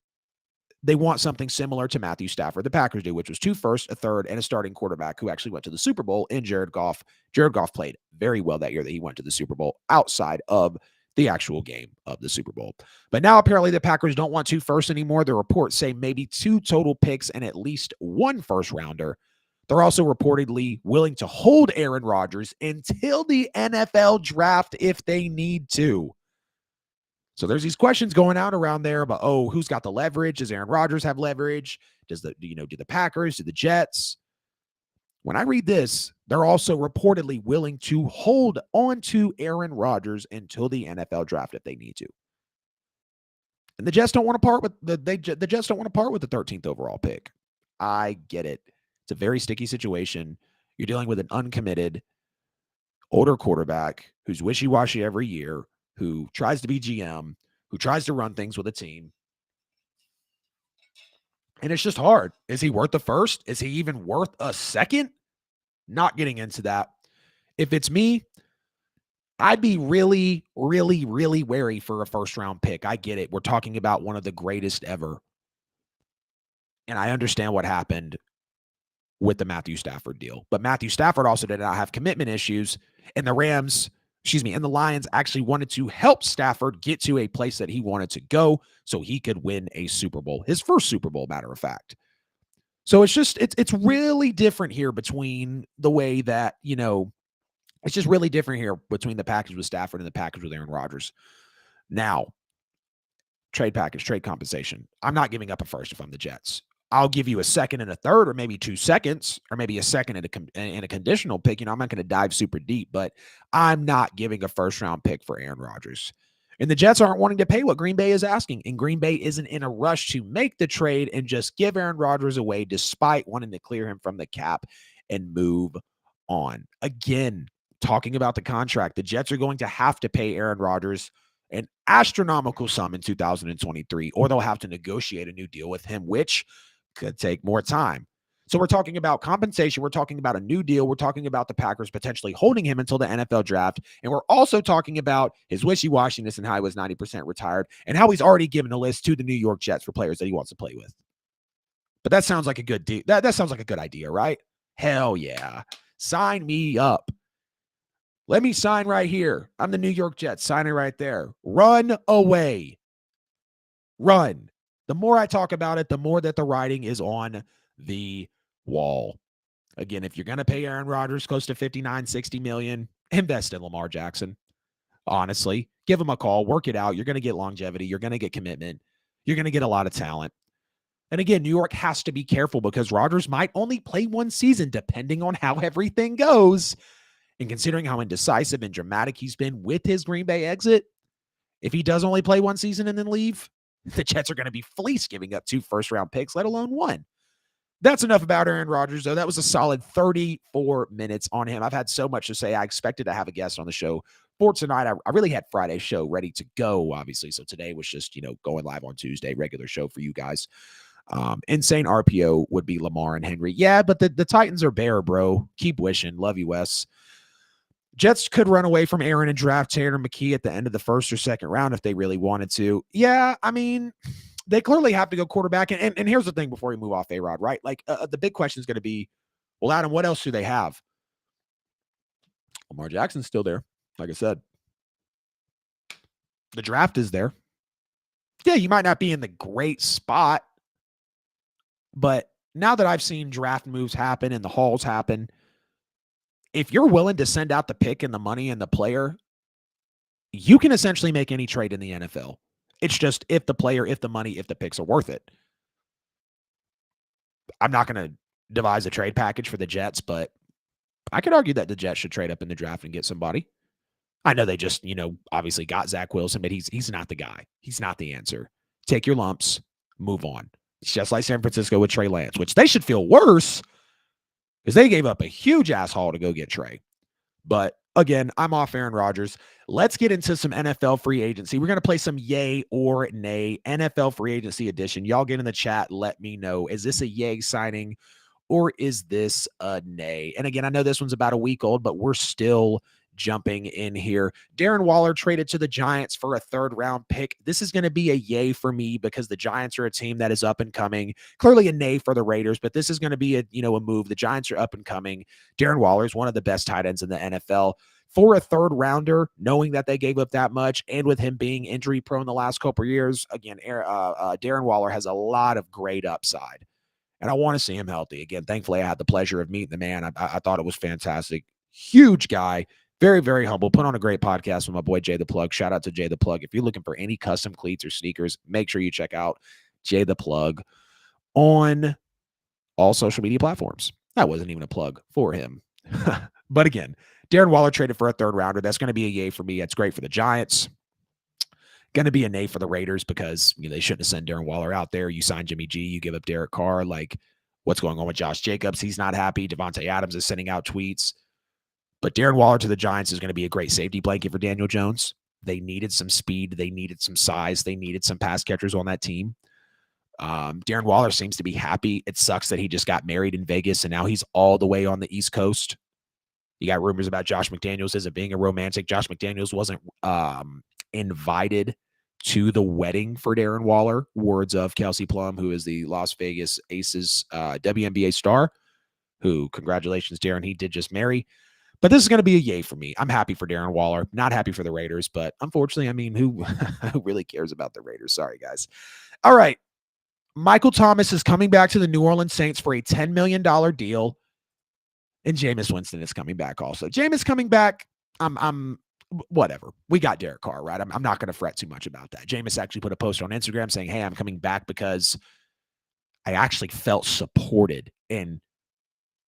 they want something similar to Matthew Stafford, the Packers do, which was 2 firsts, a third, and a starting quarterback who actually went to the Super Bowl in Jared Goff. Jared Goff played very well that year that he went to the Super Bowl outside of the actual game of the Super Bowl. But now apparently the Packers don't want 2 firsts anymore. The reports say maybe 2 total picks and at least 1 first rounder. They're also reportedly willing to hold Aaron Rodgers until the NFL draft if they need to. So there's these questions going out around there about, who's got the leverage? Does Aaron Rodgers have leverage? Do the Packers, do the Jets? When I read this, they're also reportedly willing to hold on to Aaron Rodgers until the NFL draft if they need to. And the Jets don't want to part with the Jets don't want to part with the 13th overall pick. I get it. It's a very sticky situation. You're dealing with an uncommitted older quarterback who's wishy-washy every year, who tries to be GM, who tries to run things with a team. And it's just hard. Is he worth the first? Is he even worth a second? Not getting into that. If it's me, I'd be really, really, really wary for a first-round pick. I get it. We're talking about one of the greatest ever. And I understand what happened with the Matthew Stafford deal. But Matthew Stafford also did not have commitment issues. And the Lions actually wanted to help Stafford get to a place that he wanted to go so he could win a Super Bowl, his first Super Bowl, matter of fact. So it's really different here between the way that, it's just really different here between the package with Stafford and the package with Aaron Rodgers. Now, trade package, trade compensation. I'm not giving up a first if I'm the Jets. I'll give you a second and a third, or maybe 2 seconds, or maybe a second and a conditional pick. I'm not going to dive super deep, but I'm not giving a first-round pick for Aaron Rodgers. And the Jets aren't wanting to pay what Green Bay is asking, and Green Bay isn't in a rush to make the trade and just give Aaron Rodgers away despite wanting to clear him from the cap and move on. Again, talking about the contract, the Jets are going to have to pay Aaron Rodgers an astronomical sum in 2023, or they'll have to negotiate a new deal with him, which could take more time. So we're talking about compensation. We're talking about a new deal. We're talking about the Packers potentially holding him until the NFL draft. And we're also talking about his wishy-washiness and how he was 90% retired and how he's already given a list to the New York Jets for players that he wants to play with. But that sounds like a good deal. That sounds like a good idea, right? Hell yeah. Sign me up. Let me sign right here. I'm the New York Jets. Signing right there. Run away. Run. The more I talk about it, the more that the writing is on the wall. Again, if you're going to pay Aaron Rodgers close to 59, 60 million, invest in Lamar Jackson. Honestly, give him a call, work it out. You're going to get longevity. You're going to get commitment. You're going to get a lot of talent. And again, New York has to be careful because Rodgers might only play 1 season depending on how everything goes. And considering how indecisive and dramatic he's been with his Green Bay exit, if he does only play 1 season and then leave, the Jets are going to be fleeced giving up 2 first-round picks, let alone 1. That's enough about Aaron Rodgers, though. That was a solid 34 minutes on him. I've had so much to say. I expected to have a guest on the show for tonight. I really had Friday's show ready to go, obviously. So today was just, going live on Tuesday, regular show for you guys. Insane RPO would be Lamar and Henry. Yeah, but the Titans are bare, bro. Keep wishing. Love you, Wes. Jets could run away from Aaron and draft Tanner McKee at the end of the first or second round if they really wanted to. Yeah, I mean, they clearly have to go quarterback. And here's the thing before we move off A-Rod, right? Like, the big question is going to be, well, Adam, what else do they have? Lamar Jackson's still there. Like I said, the draft is there. Yeah, you might not be in the great spot, but now that I've seen draft moves happen and the hauls happen, if you're willing to send out the pick and the money and the player, you can essentially make any trade in the NFL. It's just if the player, if the money, if the picks are worth it. I'm not going to devise a trade package for the Jets, but I could argue that the Jets should trade up in the draft and get somebody. I know they just, obviously got Zach Wilson, but he's not the guy. He's not the answer. Take your lumps, move on. It's just like San Francisco with Trey Lance, which they should feel worse because they gave up a huge ass haul to go get Trey. But again, I'm off Aaron Rodgers. Let's get into some NFL free agency. We're going to play some yay or nay NFL free agency edition. Y'all get in the chat. Let me know. Is this a yay signing or is this a nay? And again, I know this one's about a week old, but we're still jumping in here. Darren Waller traded to the Giants for a third-round pick. This is going to be a yay for me because the Giants are a team that is up and coming. Clearly a nay for the Raiders, but this is going to be a move. The Giants are up and coming. Darren Waller is one of the best tight ends in the NFL. For a third rounder, knowing that they gave up that much, and with him being injury prone the last couple of years, again, Darren Waller has a lot of great upside. And I want to see him healthy. Again, thankfully, I had the pleasure of meeting the man. I thought it was fantastic. Huge guy. Very, very humble. Put on a great podcast with my boy, Jay the Plug. Shout out to Jay the Plug. If you're looking for any custom cleats or sneakers, make sure you check out Jay the Plug on all social media platforms. That wasn't even a plug for him. But again, Darren Waller traded for a third rounder. That's going to be a yay for me. That's great for the Giants. Going to be a nay for the Raiders because they shouldn't have sent Darren Waller out there. You sign Jimmy G, you give up Derek Carr. Like, what's going on with Josh Jacobs? He's not happy. Devontae Adams is sending out tweets. But Darren Waller to the Giants is going to be a great safety blanket for Daniel Jones. They needed some speed. They needed some size. They needed some pass catchers on that team. Darren Waller seems to be happy. It sucks that he just got married in Vegas, and now he's all the way on the East Coast. You got rumors about Josh McDaniels as it being a romantic. Josh McDaniels wasn't invited to the wedding for Darren Waller. Words of Kelsey Plum, who is the Las Vegas Aces WNBA star, who, congratulations, Darren, he did just marry. But this is going to be a yay for me. I'm happy for Darren Waller. Not happy for the Raiders, but unfortunately, I mean, who really cares about the Raiders? Sorry, guys. All right. Michael Thomas is coming back to the New Orleans Saints for a $10 million deal. And Jameis Winston is coming back also. Jameis coming back, I'm whatever. We got Derek Carr, right? I'm not going to fret too much about that. Jameis actually put a post on Instagram saying, hey, I'm coming back because I actually felt supported and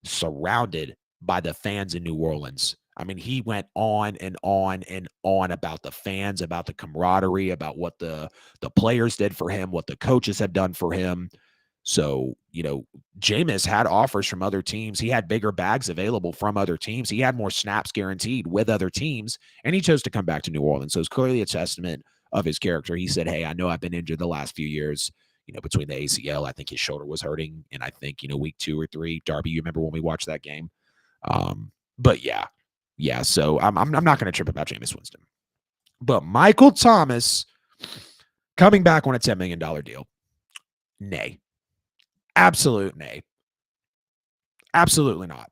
surrounded by the fans in New Orleans. I mean, he went on and on and on about the fans, about the camaraderie, about what the players did for him, what the coaches have done for him. So, Jameis had offers from other teams. He had bigger bags available from other teams. He had more snaps guaranteed with other teams, and he chose to come back to New Orleans. So it's clearly a testament of his character. He said, hey, I know I've been injured the last few years. Between the ACL, I think his shoulder was hurting. And I think, week 2 or 3, Darby, you remember when we watched that game? But yeah. So I'm not going to trip about Jameis Winston, but Michael Thomas coming back on a $10 million deal. Nay, absolute nay. Absolutely not.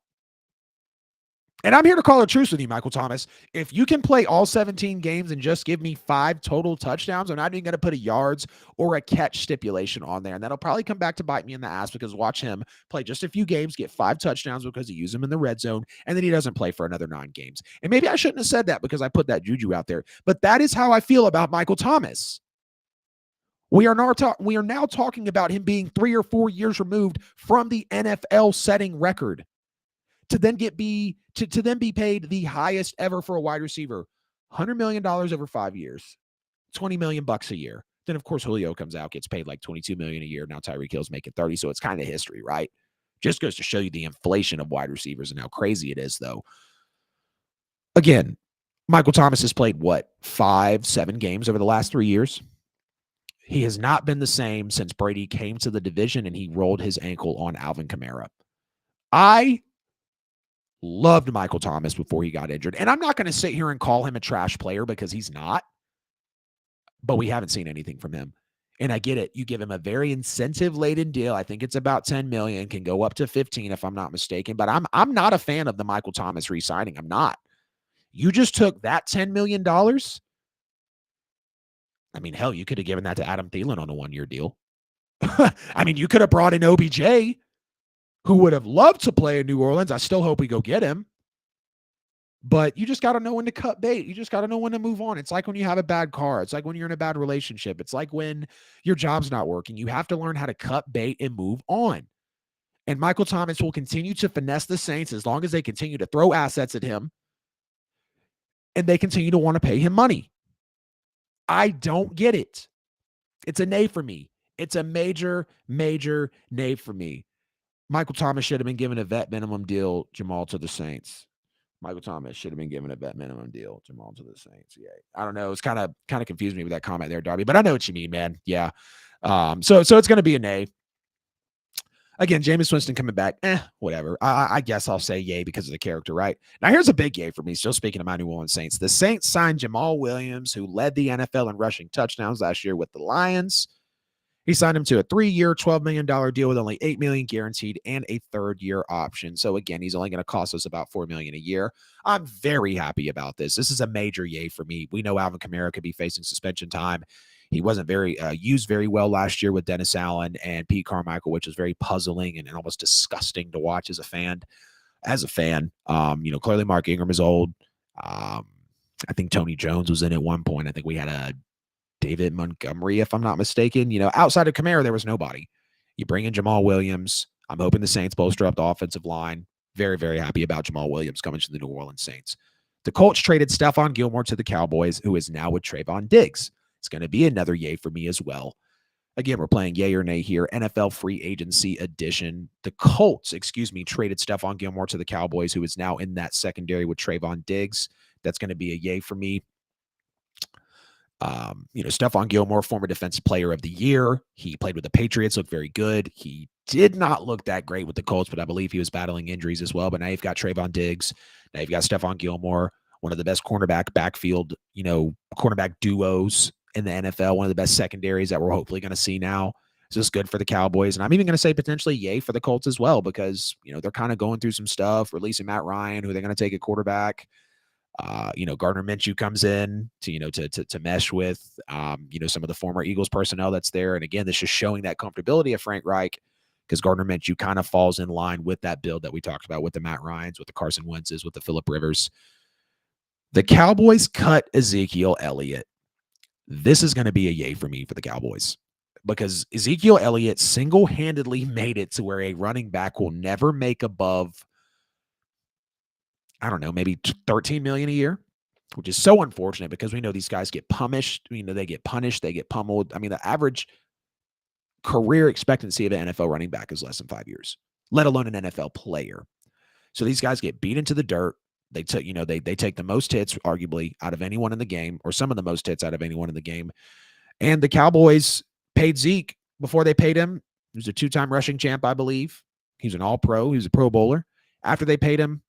And I'm here to call a truce with you, Michael Thomas. If you can play all 17 games and just give me 5 total touchdowns, I'm not even going to put a yards or a catch stipulation on there. And that'll probably come back to bite me in the ass because watch him play just a few games, get 5 touchdowns because he used them in the red zone, and then he doesn't play for another 9 games. And maybe I shouldn't have said that because I put that juju out there, but that is how I feel about Michael Thomas. We are now talking about him being 3 or 4 years removed from the NFL setting record. To then be paid the highest ever for a wide receiver, $100 million over 5 years, $20 million a year. Then of course Julio comes out, gets paid like $22 million a year. Now Tyreek Hill's making 30, so it's kind of history, right? Just goes to show you the inflation of wide receivers and how crazy it is, though. Again, Michael Thomas has played 5-7 games over the last 3 years. He has not been the same since Brady came to the division and he rolled his ankle on Alvin Kamara. I loved Michael Thomas before he got injured. And I'm not going to sit here and call him a trash player because he's not, but we haven't seen anything from him. And I get it. You give him a very incentive-laden deal. I think it's about $10 million, can go up to 15 if I'm not mistaken. But I'm not a fan of the Michael Thomas re-signing. I'm not. You just took that $10 million. I mean, hell, you could have given that to Adam Thielen on a one-year deal. I mean, you could have brought in OBJ, who would have loved to play in New Orleans. I still hope we go get him. But you just got to know when to cut bait. You just got to know when to move on. It's like when you have a bad car. It's like when you're in a bad relationship. It's like when your job's not working. You have to learn how to cut bait and move on. And Michael Thomas will continue to finesse the Saints as long as they continue to throw assets at him and they continue to want to pay him money. I don't get it. It's a nay for me. It's a major, major nay for me. Michael Thomas should have been given a vet minimum deal, Jamal, to the Saints. Michael Thomas should have been given a vet minimum deal, Jamal, to the Saints. Yeah, I don't know. It's kind of confused me with that comment there, Darby, but I know what you mean, man. Yeah. So it's going to be a nay. Again, Jameis Winston coming back, whatever. I guess I'll say yay because of the character, right? Now, here's a big yay for me. Still speaking of my New Orleans Saints. The Saints signed Jamal Williams, who led the NFL in rushing touchdowns last year with the Lions. He signed him to a 3-year, $12 million deal with only $8 million guaranteed and a third-year option. So again, he's only going to cost us about $4 million a year. I'm very happy about this. This is a major yay for me. We know Alvin Kamara could be facing suspension time. He wasn't very used very well last year with Dennis Allen and Pete Carmichael, which is very puzzling and almost disgusting to watch as a fan. Clearly Mark Ingram is old. I think Tony Jones was in at one point. I think we had a David Montgomery, if I'm not mistaken. Outside of Kamara, there was nobody. You bring in Jamal Williams. I'm hoping the Saints bolster up the offensive line. Very, very happy about Jamal Williams coming to the New Orleans Saints. The Colts traded Stephon Gilmore to the Cowboys, who is now with Trayvon Diggs. It's going to be another yay for me as well. Again, we're playing yay or nay here. NFL free agency edition. The Colts, traded Stephon Gilmore to the Cowboys, who is now in that secondary with Trayvon Diggs. That's going to be a yay for me. Stephon Gilmore, former defensive player of the year. He played with the Patriots, looked very good. He did not look that great with the Colts, but I believe he was battling injuries as well. But now you've got Trayvon Diggs. Now you've got Stephon Gilmore, one of the best cornerback duos in the NFL, one of the best secondaries that we're hopefully going to see now. So it's good for the Cowboys. And I'm even going to say potentially yay for the Colts as well, because, they're kind of going through some stuff, releasing Matt Ryan, who they're going to take a quarterback. Gardner Minshew comes in to mesh with, some of the former Eagles personnel that's there. And again, this is showing that comfortability of Frank Reich, because Gardner Minshew kind of falls in line with that build that we talked about with the Matt Ryans, with the Carson Wentzes, with the Phillip Rivers. The Cowboys cut Ezekiel Elliott. This is going to be a yay for me for the Cowboys, because Ezekiel Elliott single-handedly made it to where a running back will never make above, I don't know, maybe $13 million a year, which is so unfortunate because we know these guys get punished. They get punished, they get pummeled. I mean, the average career expectancy of an NFL running back is less than 5 years, let alone an NFL player. So these guys get beat into the dirt. They take the most hits, arguably, out of anyone in the game, or some of the most hits out of anyone in the game. And the Cowboys paid Zeke before they paid him. He was a 2-time rushing champ, I believe. He's an all-pro. He was a Pro Bowler. After they paid him,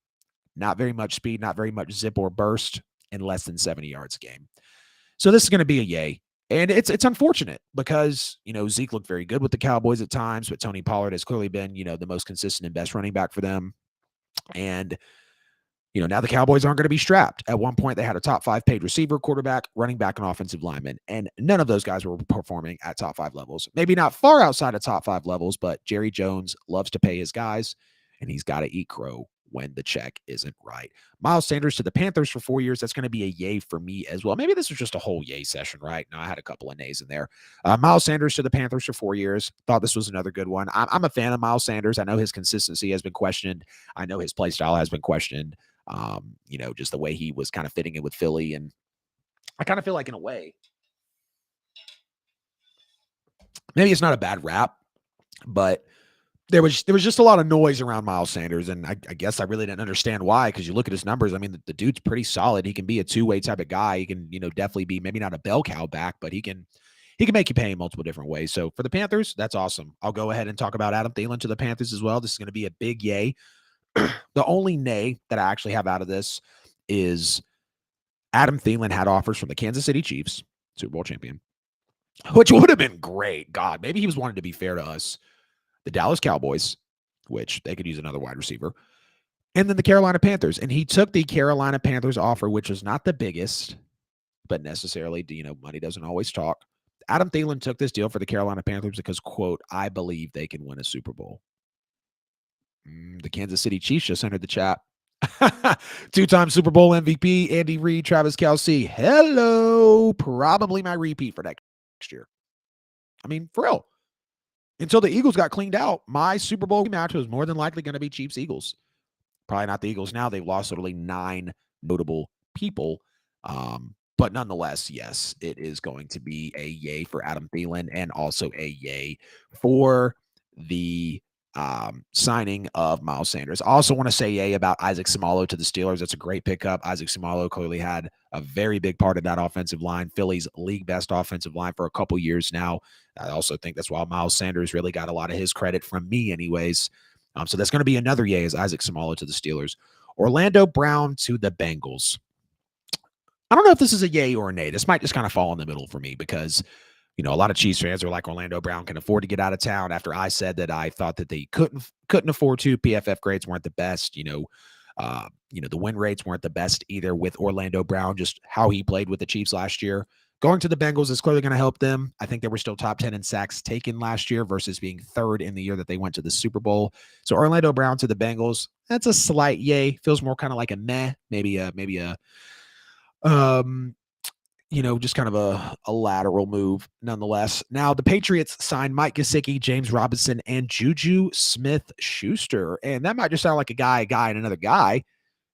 not very much speed, not very much zip or burst, in less than 70 yards a game. So this is going to be a yay. And it's unfortunate because, Zeke looked very good with the Cowboys at times, but Tony Pollard has clearly been, the most consistent and best running back for them. And, now the Cowboys aren't going to be strapped. At one point, they had a top 5 paid receiver, quarterback, running back, and offensive lineman. And none of those guys were performing at top 5 levels. Maybe not far outside of top 5 levels, but Jerry Jones loves to pay his guys, and he's got to eat crow when the check isn't right. Miles Sanders to the Panthers for 4 years. That's going to be a yay for me as well. Maybe this was just a whole yay session, right? No, I had a couple of nays in there. Miles Sanders to the Panthers for 4 years. Thought this was another good one. I'm a fan of Miles Sanders. I know his consistency has been questioned. I know his play style has been questioned. Just the way he was kind of fitting in with Philly. And I kind of feel like, in a way, maybe it's not a bad rap, but there was just a lot of noise around Miles Sanders, and I guess I really didn't understand why, because you look at his numbers. I mean, the dude's pretty solid. He can be a two-way type of guy. He can, definitely be maybe not a bell cow back, but he can he can make you pay in multiple different ways. So for the Panthers, that's awesome. I'll go ahead and talk about Adam Thielen to the Panthers as well. This is going to be a big yay. The only nay that I actually have out of this is Adam Thielen had offers from the Kansas City Chiefs, Super Bowl champion, which would have been great. God, maybe he was wanting to be fair to us. The Dallas Cowboys, which they could use another wide receiver, and then the Carolina Panthers. And he took the Carolina Panthers offer, which was not the biggest, but necessarily, money doesn't always talk. Adam Thielen took this deal for the Carolina Panthers because, quote, I believe they can win a Super Bowl. The Kansas City Chiefs just entered the chat. Two-time Super Bowl MVP, Andy Reid, Travis Kelce. Hello. Probably my repeat for next year. I mean, for real. Until the Eagles got cleaned out, my Super Bowl match was more than likely going to be Chiefs-Eagles. Probably not the Eagles now. They've lost literally 9 notable people. But nonetheless, yes, it is going to be a yay for Adam Thielen and also a yay for the signing of Miles Sanders. I also want to say yay about Isaac Seumalo to the Steelers. That's a great pickup. Isaac Seumalo clearly had a very big part of that offensive line. Philly's league best offensive line for a couple years now. I also think that's why Miles Sanders really got a lot of his credit from me anyways. So that's going to be another yay as Isaac Seumalo to the Steelers. Orlando Brown to the Bengals. I don't know if this is a yay or a nay. This might just kind of fall in the middle for me because a lot of Chiefs fans are like, Orlando Brown can afford to get out of town after I said that I thought that they couldn't afford to. PFF grades weren't the best. The win rates weren't the best either with Orlando Brown, just how he played with the Chiefs last year. Going to the Bengals is clearly going to help them. I think they were still top 10 in sacks taken last year versus being third in the year that they went to the Super Bowl. So Orlando Brown to the Bengals, that's a slight yay. Feels more kind of like a meh, maybe a just kind of a lateral move nonetheless. Now, the Patriots signed Mike Gesicki, James Robinson, and Juju Smith-Schuster. And that might just sound like a guy, and another guy.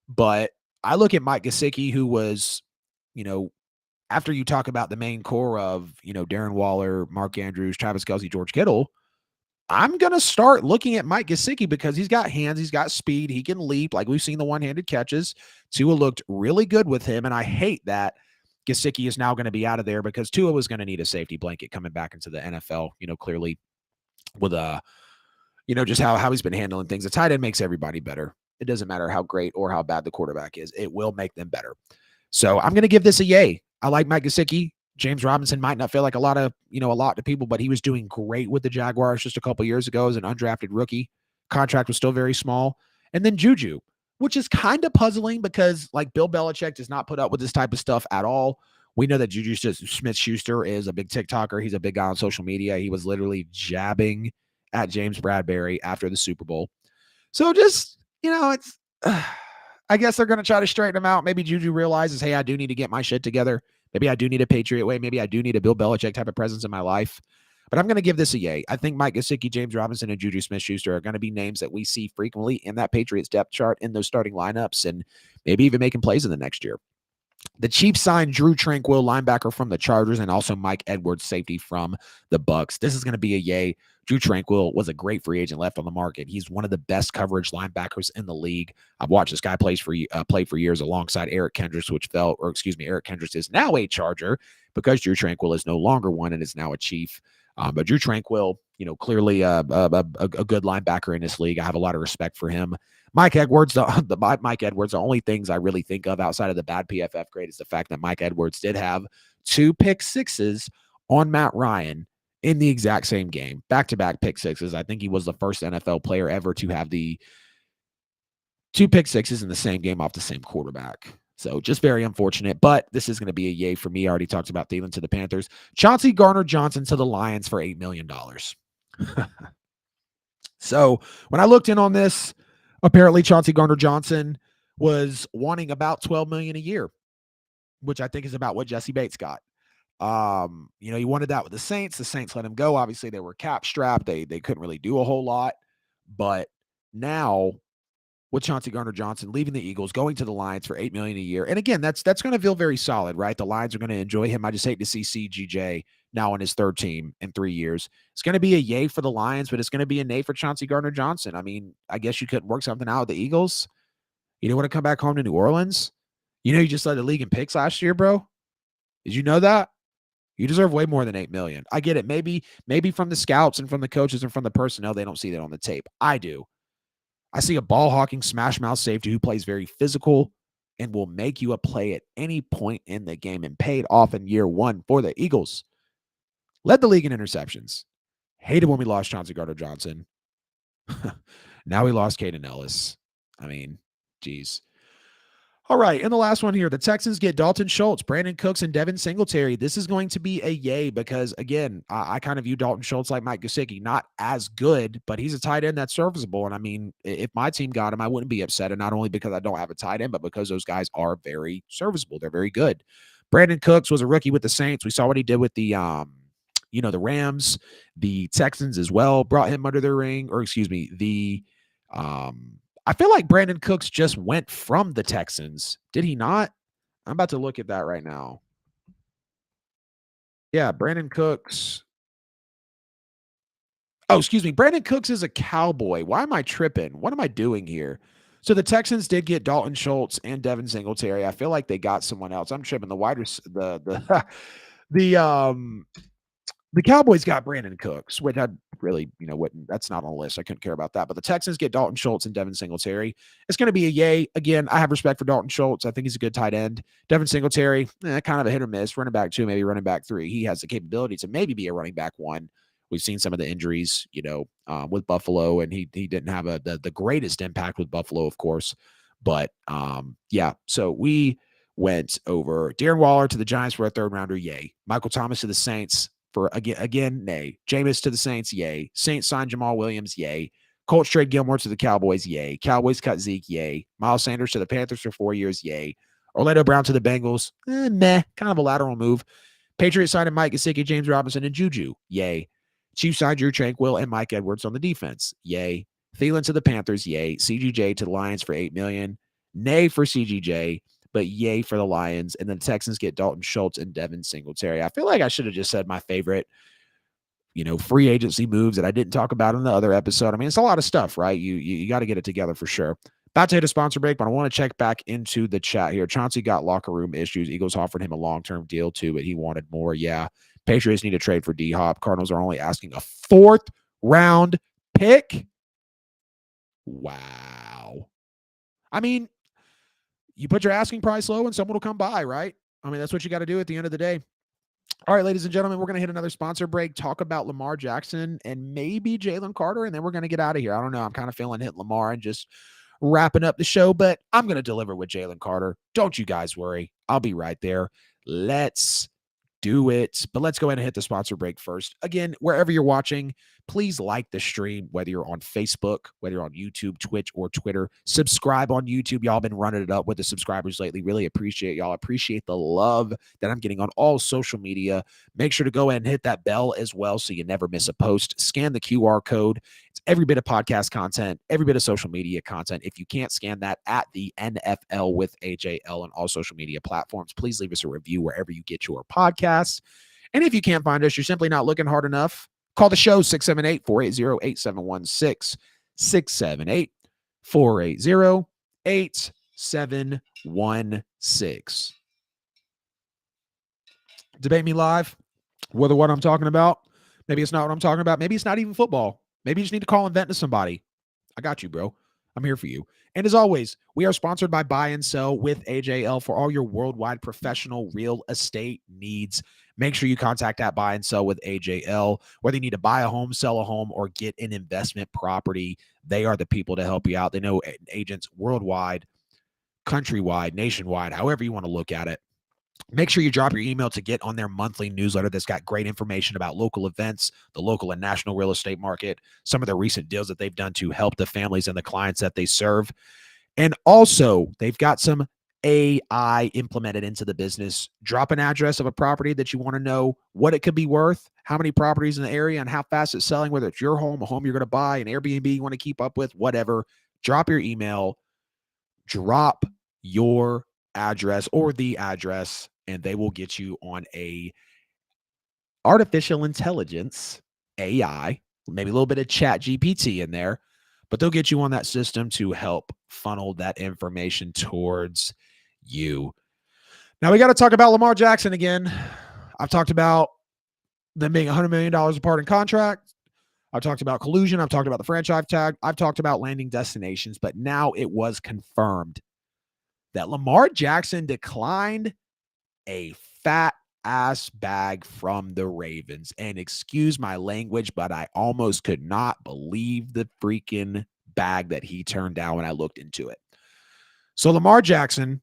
But I look at Mike Gesicki, who was, after you talk about the main core of, Darren Waller, Mark Andrews, Travis Kelce, George Kittle, I'm going to start looking at Mike Gesicki because he's got hands, he's got speed, he can leap. Like we've seen the one-handed catches. Tua looked really good with him, and I hate that Gesicki is now going to be out of there because Tua was going to need a safety blanket coming back into the NFL, clearly with just how he's been handling things. A tight end makes everybody better. It doesn't matter how great or how bad the quarterback is. It will make them better. So I'm going to give this a yay. I like Mike Gesicki. James Robinson might not feel like a lot to people, but he was doing great with the Jaguars just a couple years ago as an undrafted rookie. Contract was still very small. And then Juju, which is kind of puzzling because like Bill Belichick does not put up with this type of stuff at all. We know that Juju Smith-Schuster is a big TikToker. He's a big guy on social media. He was literally jabbing at James Bradberry after the Super Bowl. So just, it's, I guess they're going to try to straighten him out. Maybe Juju realizes, hey, I do need to get my shit together. Maybe I do need a Patriot way. Maybe I do need a Bill Belichick type of presence in my life. But I'm going to give this a yay. I think Mike Gesicki, James Robinson, and Juju Smith-Schuster are going to be names that we see frequently in that Patriots depth chart in those starting lineups and maybe even making plays in the next year. The Chiefs signed Drew Tranquill, linebacker from the Chargers, and also Mike Edwards, safety from the Bucs. This is going to be a yay. Drew Tranquill was a great free agent left on the market. He's one of the best coverage linebackers in the league. I've watched this guy play for years alongside Eric Kendricks, Eric Kendricks is now a Charger because Drew Tranquill is no longer one and is now a Chief. But Drew Tranquill, clearly a good linebacker in this league. I have a lot of respect for him. Mike Edwards, the only things I really think of outside of the bad PFF grade is the fact that Mike Edwards did have 2 pick sixes on Matt Ryan in the exact same game. Back-to-back pick sixes. I think he was the first NFL player ever to have the 2 pick sixes in the same game off the same quarterback. So just very unfortunate, but this is going to be a yay for me. I already talked about Thielen to the Panthers. Chauncey Gardner-Johnson to the Lions for $8 million. So when I looked in on this, apparently Chauncey Gardner-Johnson was wanting about $12 million a year, which I think is about what Jesse Bates got. He wanted that with the Saints. The Saints let him go. Obviously, they were cap strapped. They couldn't really do a whole lot. But now with Chauncey Gardner-Johnson leaving the Eagles, going to the Lions for $8 million a year. And again, that's going to feel very solid, right? The Lions are going to enjoy him. I just hate to see CGJ now on his third team in 3 years. It's going to be a yay for the Lions, but it's going to be a nay for Chauncey Gardner-Johnson. I mean, I guess you couldn't work something out with the Eagles. You don't want to come back home to New Orleans? You just led the league in picks last year, bro. Did you know that? You deserve way more than $8 million. I get it. Maybe from the scouts and from the coaches and from the personnel, they don't see that on the tape. I do. I see a ball hawking smash mouth safety who plays very physical and will make you a play at any point in the game and paid off in year one for the Eagles. Led the league in interceptions. Hated when we lost Chauncey Gardner-Johnson. Now we lost Caden Ellis. I mean, geez. All right, and the last one here, the Texans get Dalton Schultz, Brandon Cooks, and Devin Singletary. This is going to be a yay because, again, I kind of view Dalton Schultz like Mike Gesicki, not as good, but he's a tight end that's serviceable. And, I mean, if my team got him, I wouldn't be upset, and not only because I don't have a tight end, but because those guys are very serviceable. They're very good. Brandon Cooks was a rookie with the Saints. We saw what he did with the Rams, the Texans as well, brought him under their ring, or excuse me, I feel like Brandon Cooks just went from the Texans. Did he not? I'm about to look at that right now. Yeah, Brandon Cooks. Oh, excuse me. Brandon Cooks is a Cowboy. Why am I tripping? What am I doing here? So the Texans did get Dalton Schultz and Devin Singletary. I feel like they got someone else. I'm tripping. The Cowboys got Brandon Cooks, which I really, wouldn't. That's not on the list. I couldn't care about that. But the Texans get Dalton Schultz and Devin Singletary. It's going to be a yay. Again, I have respect for Dalton Schultz. I think he's a good tight end. Devin Singletary, kind of a hit or miss. Running back 2, maybe running back 3. He has the capability to maybe be a running back 1. We've seen some of the injuries, with Buffalo, and he didn't have the greatest impact with Buffalo, of course. But yeah, so we went over Darren Waller to the Giants for a 3rd rounder. Yay. Michael Thomas to the Saints. For again, nay. Jameis to the Saints, yay. Saints signed Jamal Williams, yay. Colts trade Gilmore to the Cowboys, yay. Cowboys cut Zeke, yay. Miles Sanders to the Panthers for 4 years, yay. Orlando Brown to the Bengals, meh, kind of a lateral move. Patriots signed Mike Gesicki, James Robinson, and Juju, yay. Chiefs signed Drew Tranquill and Mike Edwards on the defense, yay. Thielen to the Panthers, yay. CGJ to the Lions for $8 million, nay for CGJ. But yay for the Lions. And then the Texans get Dalton Schultz and Devin Singletary. I feel like I should have just said my favorite, free agency moves that I didn't talk about in the other episode. I mean, it's a lot of stuff, right? You got to get it together for sure. About to hit a sponsor break, but I want to check back into the chat here. Chauncey got locker room issues. Eagles offered him a long-term deal too, but he wanted more. Yeah. Patriots need to trade for D-Hop. Cardinals are only asking a 4th round pick. Wow. I mean, you put your asking price low and someone will come by, right? I mean, that's what you got to do at the end of the day. All right, ladies and gentlemen, we're going to hit another sponsor break, talk about Lamar Jackson and maybe Jalen Carter, and then we're going to get out of here. I don't know. I'm kind of feeling hit Lamar and just wrapping up the show, but I'm going to deliver with Jalen Carter. Don't you guys worry. I'll be right there. Let's do it. But let's go ahead and hit the sponsor break first. Again, wherever you're watching, please like the stream, whether you're on Facebook, whether you're on YouTube, Twitch, or Twitter. Subscribe on YouTube. Y'all been running it up with the subscribers lately. Really appreciate y'all. Appreciate the love that I'm getting on all social media. Make sure to go ahead and hit that bell as well so you never miss a post. Scan the QR code. It's every bit of podcast content, every bit of social media content. If you can't scan that, at the NFL with AJL on all social media platforms, please leave us a review wherever you get your podcasts. And if you can't find us, you're simply not looking hard enough, call the show 678-480-8716, 678-480-8716. Debate me live, whether what I'm talking about, maybe it's not what I'm talking about. Maybe it's not even football. Maybe you just need to call and vent to somebody. I got you, bro. I'm here for you. And as always, we are sponsored by Buy and Sell with AJL for all your worldwide professional real estate needs. Make sure you contact that Buy and Sell with AJL. Whether you need to buy a home, sell a home, or get an investment property, they are the people to help you out. They know agents worldwide, countrywide, nationwide, however you want to look at it. Make sure you drop your email to get on their monthly newsletter that's got great information about local events, the local and national real estate market, some of the recent deals that they've done to help the families and the clients that they serve. And also, they've got some AI implemented into the business. Drop an address of a property that you want to know what it could be worth, how many properties in the area, and how fast it's selling, whether it's your home, a home you're going to buy, an Airbnb you want to keep up with, whatever. Drop your email, drop your address or the address, and they will get you on a artificial intelligence, AI, maybe a little bit of chat GPT in there, but they'll get you on that system to help funnel that information towards you. Now we got to talk about Lamar Jackson again. I've talked about them being $100 million apart in contract. I've talked about collusion. I've talked about the franchise tag. I've talked about landing destinations, but now it was confirmed that Lamar Jackson declined a fat ass bag from the Ravens. And excuse my language, but I almost could not believe the freaking bag that he turned down when I looked into it. So Lamar Jackson,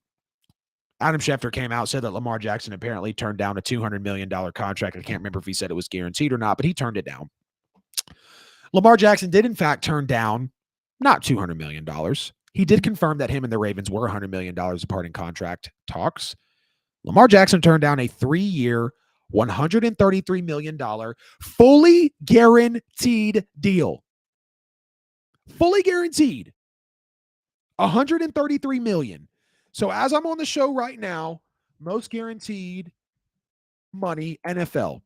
Adam Schefter came out, said that Lamar Jackson apparently turned down a $200 million contract. I can't remember if he said it was guaranteed or not, but he turned it down. Lamar Jackson did, in fact, turn down not $200 million. He did confirm that him and the Ravens were $100 million apart in contract talks. Lamar Jackson turned down a 3-year, $133 million, fully guaranteed deal. Fully guaranteed. $133 million. So as I'm on the show right now, most guaranteed money, NFL.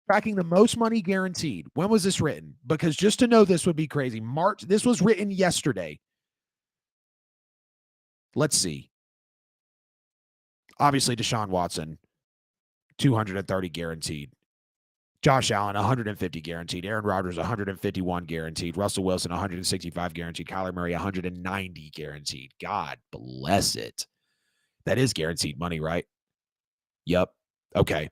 Tracking the most money guaranteed. When was this written? Because just to know this would be crazy. March, this was written yesterday. Let's see. Obviously, Deshaun Watson, 230 guaranteed. Josh Allen, 150 guaranteed. Aaron Rodgers, 151 guaranteed. Russell Wilson, 165 guaranteed. Kyler Murray, 190 guaranteed. God bless it. That is guaranteed money, right? Yep. Okay.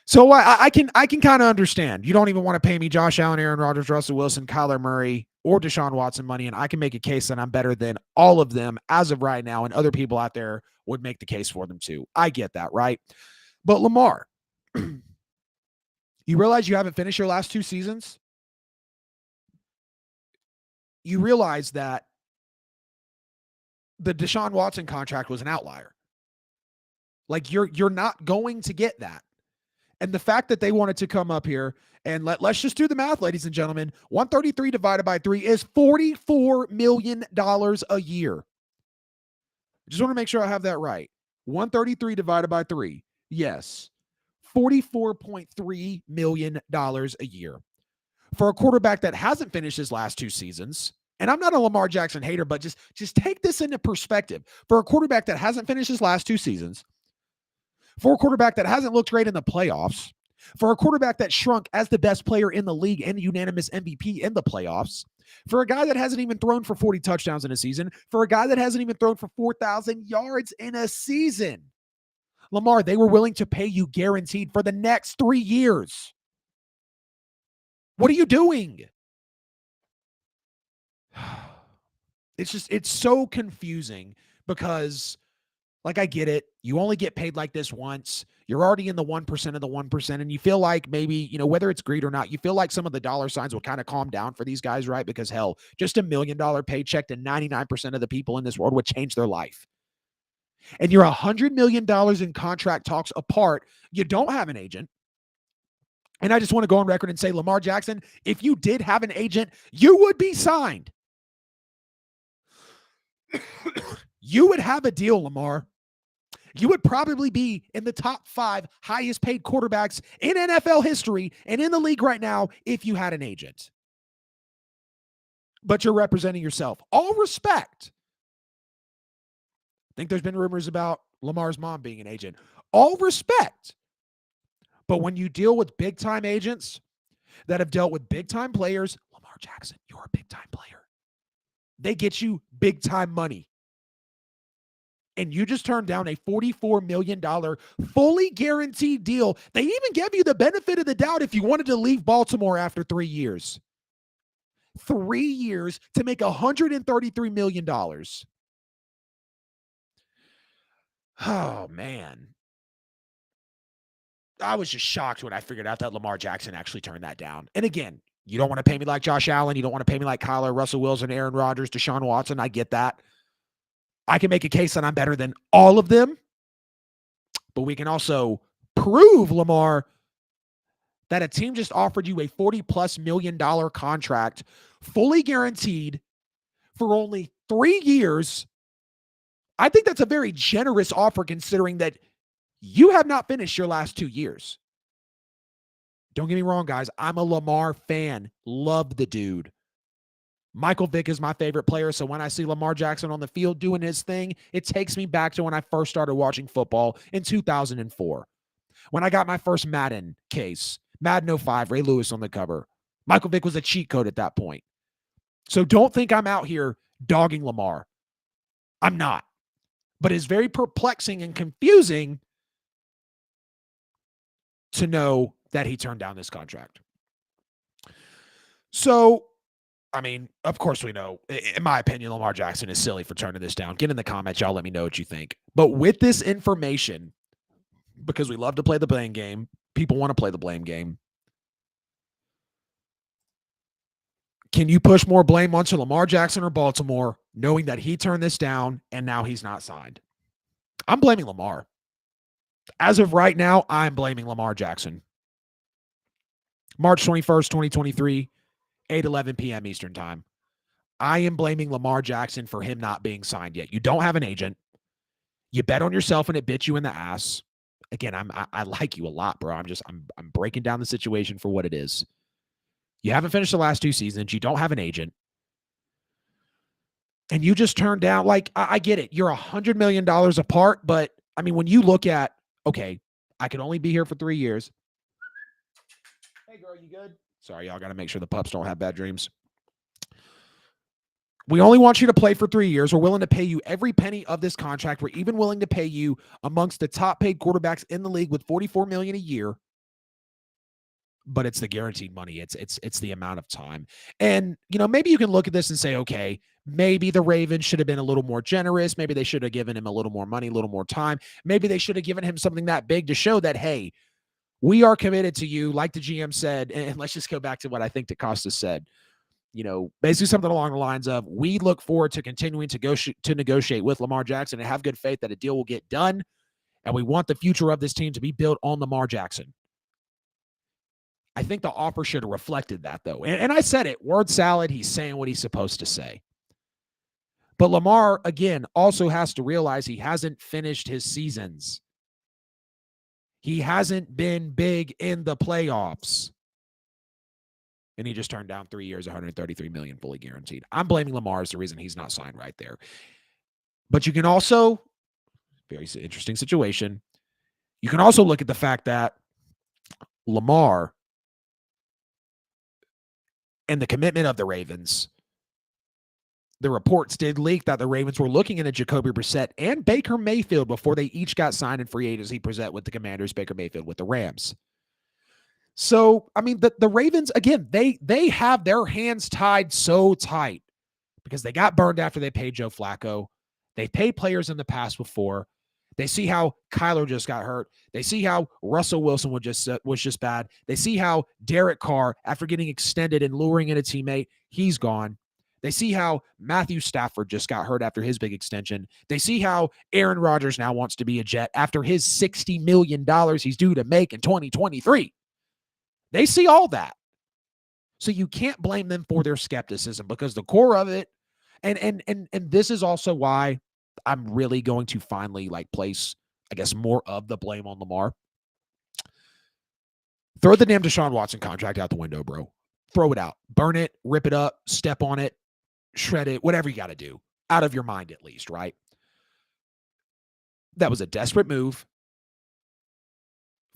So I can kind of understand. You don't even want to pay me Josh Allen, Aaron Rodgers, Russell Wilson, Kyler Murray, or Deshaun Watson money, and I can make a case that I'm better than all of them as of right now, and other people out there would make the case for them too. I get that, right? But Lamar, you realize you haven't finished your last 2 seasons? You realize that the Deshaun Watson contract was an outlier. Like you're not going to get that. And the fact that they wanted to come up here and let's just do the math, ladies and gentlemen. 133 divided by 3 is $44 million a year. I just want to make sure I have that right. 133 divided by 3. Yes. $44.3 million a year. For a quarterback that hasn't finished his last 2 seasons, and I'm not a Lamar Jackson hater, but just take this into perspective. For a quarterback that hasn't finished his last 2 seasons, for a quarterback that hasn't looked great in the playoffs, for a quarterback that shrunk as the best player in the league and unanimous MVP in the playoffs, for a guy that hasn't even thrown for 40 touchdowns in a season, for a guy that hasn't even thrown for 4,000 yards in a season, Lamar, they were willing to pay you guaranteed for the next 3 years. What are you doing? It's so confusing because, like, I get it. You only get paid like this once. You're already in the 1% of the 1%. And you feel like maybe, whether it's greed or not, you feel like some of the dollar signs will kind of calm down for these guys, right? Because hell, just $1 million paycheck to 99% of the people in this world would change their life. And you're $100 million in contract talks apart. You don't have an agent. And I just want to go on record and say, Lamar Jackson, if you did have an agent, you would be signed. You would have a deal, Lamar. You would probably be in the top 5 highest paid quarterbacks in NFL history and in the league right now if you had an agent. But you're representing yourself. All respect. I think there's been rumors about Lamar's mom being an agent. All respect. But when you deal with big-time agents that have dealt with big-time players, Lamar Jackson, you're a big-time player. They get you big-time money. And you just turned down a $44 million fully guaranteed deal. They even gave you the benefit of the doubt if you wanted to leave Baltimore after 3 years. 3 years to make $133 million. Oh, man. I was just shocked when I figured out that Lamar Jackson actually turned that down. And again, you don't want to pay me like Josh Allen. You don't want to pay me like Kyler, Russell Wilson, Aaron Rodgers, Deshaun Watson. I get that. I can make a case that I'm better than all of them. But we can also prove, Lamar, that a team just offered you a $40+ million contract, fully guaranteed for only 3 years. I think that's a very generous offer considering that you have not finished your last 2 years. Don't get me wrong, guys. I'm a Lamar fan. Love the dude. Michael Vick is my favorite player, so when I see Lamar Jackson on the field doing his thing, it takes me back to when I first started watching football in 2004. When I got my first Madden case, Madden 05, Ray Lewis on the cover. Michael Vick was a cheat code at that point. So don't think I'm out here dogging Lamar. I'm not. But it's very perplexing and confusing to know that he turned down this contract. So, I mean, of course we know, in my opinion, Lamar Jackson is silly for turning this down. Get in the comments, y'all let me know what you think. But with this information, because we love to play the blame game, people want to play the blame game, can you push more blame onto Lamar Jackson or Baltimore, knowing that he turned this down and now he's not signed? I'm blaming Lamar. As of right now, I'm blaming Lamar Jackson. March 21st, 2023, 8:11 p.m. Eastern time. I am blaming Lamar Jackson for him not being signed yet. You don't have an agent. You bet on yourself and it bit you in the ass. Again, I like you a lot, bro. I'm breaking down the situation for what it is. You haven't finished the last 2 seasons. You don't have an agent. And you just turned down, like, I get it. You're $100 million apart, but, I mean, when you look at, okay, I could only be here for 3 years. Hey, girl, you good? Sorry, y'all got to make sure the pups don't have bad dreams. We only want you to play for 3 years. We're willing to pay you every penny of this contract. We're even willing to pay you amongst the top paid quarterbacks in the league with $44 million a year. But it's the guaranteed money. It's the amount of time. And, you know, maybe you can look at this and say, okay, maybe the Ravens should have been a little more generous. Maybe they should have given him a little more money, a little more time. Maybe they should have given him something that big to show that, hey, we are committed to you, like the GM said. And let's just go back to what I think DeCosta said. You know, basically something along the lines of, we look forward to continuing to negotiate with Lamar Jackson and have good faith that a deal will get done. And we want the future of this team to be built on Lamar Jackson. I think the offer should have reflected that, though. And I said it, word salad, he's saying what he's supposed to say. But Lamar, again, also has to realize he hasn't finished his seasons. He hasn't been big in the playoffs. And he just turned down 3 years, $133 million fully guaranteed. I'm blaming Lamar as the reason he's not signed right there. But you can also, very interesting situation, you can also look at the fact that Lamar and the commitment of the Ravens, the reports did leak that the Ravens were looking into Jacoby Brissett and Baker Mayfield before they each got signed in free agency present with the Commanders, Baker Mayfield with the Rams. So, I mean, the Ravens, again, they have their hands tied so tight because they got burned after they paid Joe Flacco. They paid players in the past before. They see how Kyler just got hurt. They see how Russell Wilson was just bad. They see how Derek Carr, after getting extended and luring in a teammate, he's gone. They see how Matthew Stafford just got hurt after his big extension. They see how Aaron Rodgers now wants to be a Jet after his $60 million he's due to make in 2023. They see all that. So you can't blame them for their skepticism because the core of it, and this is also why I'm really going to finally place, I guess, more of the blame on Lamar. Throw the damn Deshaun Watson contract out the window, bro. Throw it out. Burn it, rip it up, step on it, shred it, whatever you got to do. Out of your mind at least, right? That was a desperate move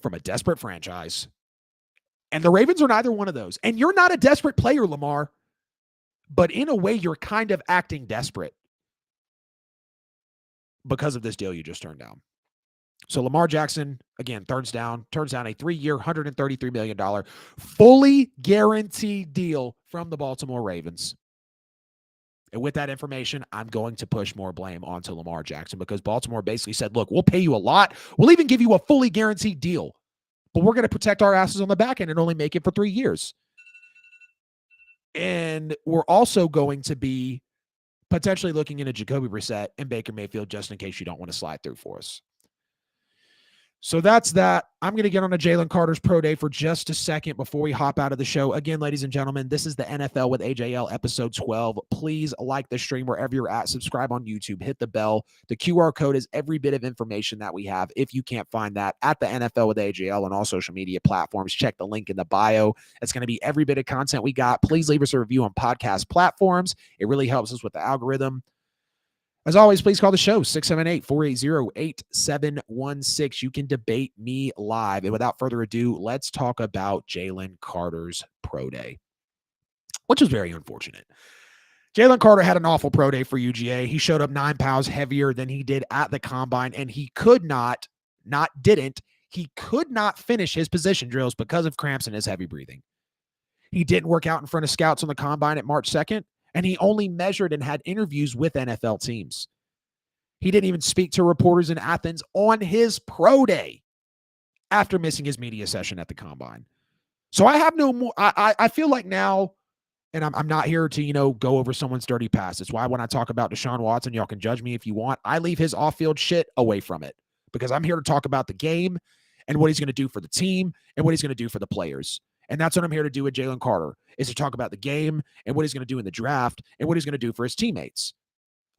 from a desperate franchise. And the Ravens are neither one of those. And you're not a desperate player, Lamar. But in a way, you're kind of acting desperate because of this deal you just turned down. So Lamar Jackson, again, turns down a 3-year, $133 million, fully guaranteed deal from the Baltimore Ravens. And with that information, I'm going to push more blame onto Lamar Jackson because Baltimore basically said, look, we'll pay you a lot. We'll even give you a fully guaranteed deal. But we're going to protect our asses on the back end and only make it for 3 years. And we're also going to be potentially looking into Jacoby Brissett and Baker Mayfield just in case you don't want to slide through for us. So that's that. I'm going to get on to Jalen Carter's Pro Day for just a second before we hop out of the show. Again, ladies and gentlemen, this is the NFL with AJL episode 12. Please like the stream wherever you're at. Subscribe on YouTube. Hit the bell. The QR code is every bit of information that we have. If you can't find that at the NFL with AJL on all social media platforms, check the link in the bio. It's going to be every bit of content we got. Please leave us a review on podcast platforms. It really helps us with the algorithm. As always, please call the show 678-480-8716. You can debate me live. And without further ado, let's talk about Jalen Carter's pro day, which was very unfortunate. Jalen Carter had an awful pro day for UGA. He showed up 9 pounds heavier than he did at the combine, and he could not finish his position drills because of cramps in his heavy breathing. He didn't work out in front of scouts on the combine at March 2nd, and he only measured and had interviews with NFL teams. He didn't even speak to reporters in Athens on his pro day after missing his media session at the combine. So I have no more. I feel like now, and I'm not here to, go over someone's dirty past. That's why when I talk about Deshaun Watson, y'all can judge me if you want. I leave his off-field shit away from it because I'm here to talk about the game and what he's going to do for the team and what he's going to do for the players. And that's what I'm here to do with Jalen Carter, is to talk about the game and what he's going to do in the draft and what he's going to do for his teammates.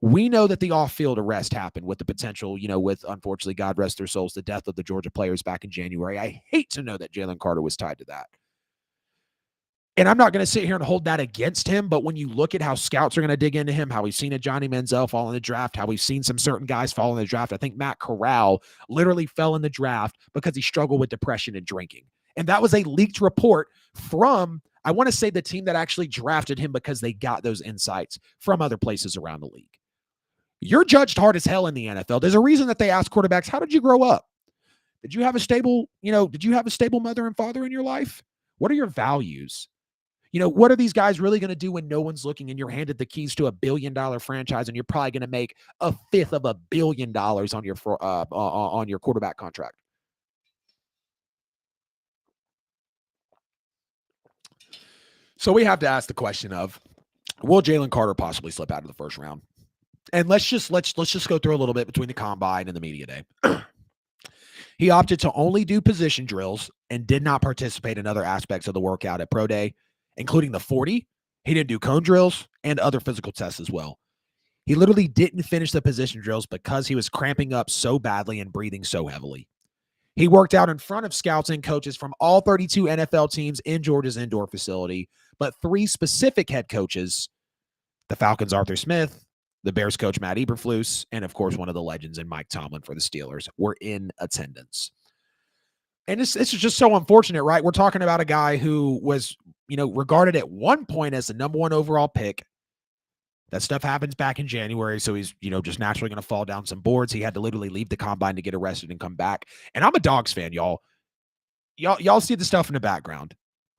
We know that the off-field arrest happened with the potential, with, unfortunately, God rest their souls, the death of the Georgia players back in January. I hate to know that Jalen Carter was tied to that. And I'm not going to sit here and hold that against him, but when you look at how scouts are going to dig into him, how we've seen a Johnny Manziel fall in the draft, how we've seen some certain guys fall in the draft, I think Matt Corral literally fell in the draft because he struggled with depression and drinking. And that was a leaked report from, I want to say, the team that actually drafted him because they got those insights from other places around the league. You're judged hard as hell in the NFL. There's a reason that they ask quarterbacks, how did you grow up? Did you have a stable mother and father in your life? What are your values? What are these guys really going to do when no one's looking and you're handed the keys to $1 billion franchise and you're probably going to make $1/5 of $1 billion on your quarterback contract? So we have to ask the question of, will Jalen Carter possibly slip out of the first round? And let's just go through a little bit between the combine and the media day. He opted to only do position drills and did not participate in other aspects of the workout at pro day, including the 40. He didn't do cone drills and other physical tests as well. He literally didn't finish the position drills because he was cramping up so badly and breathing so heavily. He worked out in front of scouts and coaches from all 32 NFL teams in Georgia's indoor facility, but 3 specific head coaches, the Falcons' Arthur Smith, the Bears coach Matt Eberflus, and of course one of the legends in Mike Tomlin for the Steelers, were in attendance. And this is just so unfortunate, right? We're talking about a guy who was, regarded at one point as the number 1 overall pick. That stuff happens back in January, so he's, just naturally going to fall down some boards. He had to literally leave the combine to get arrested and come back. And I'm a Dogs fan, y'all. Y'all see the stuff in the background.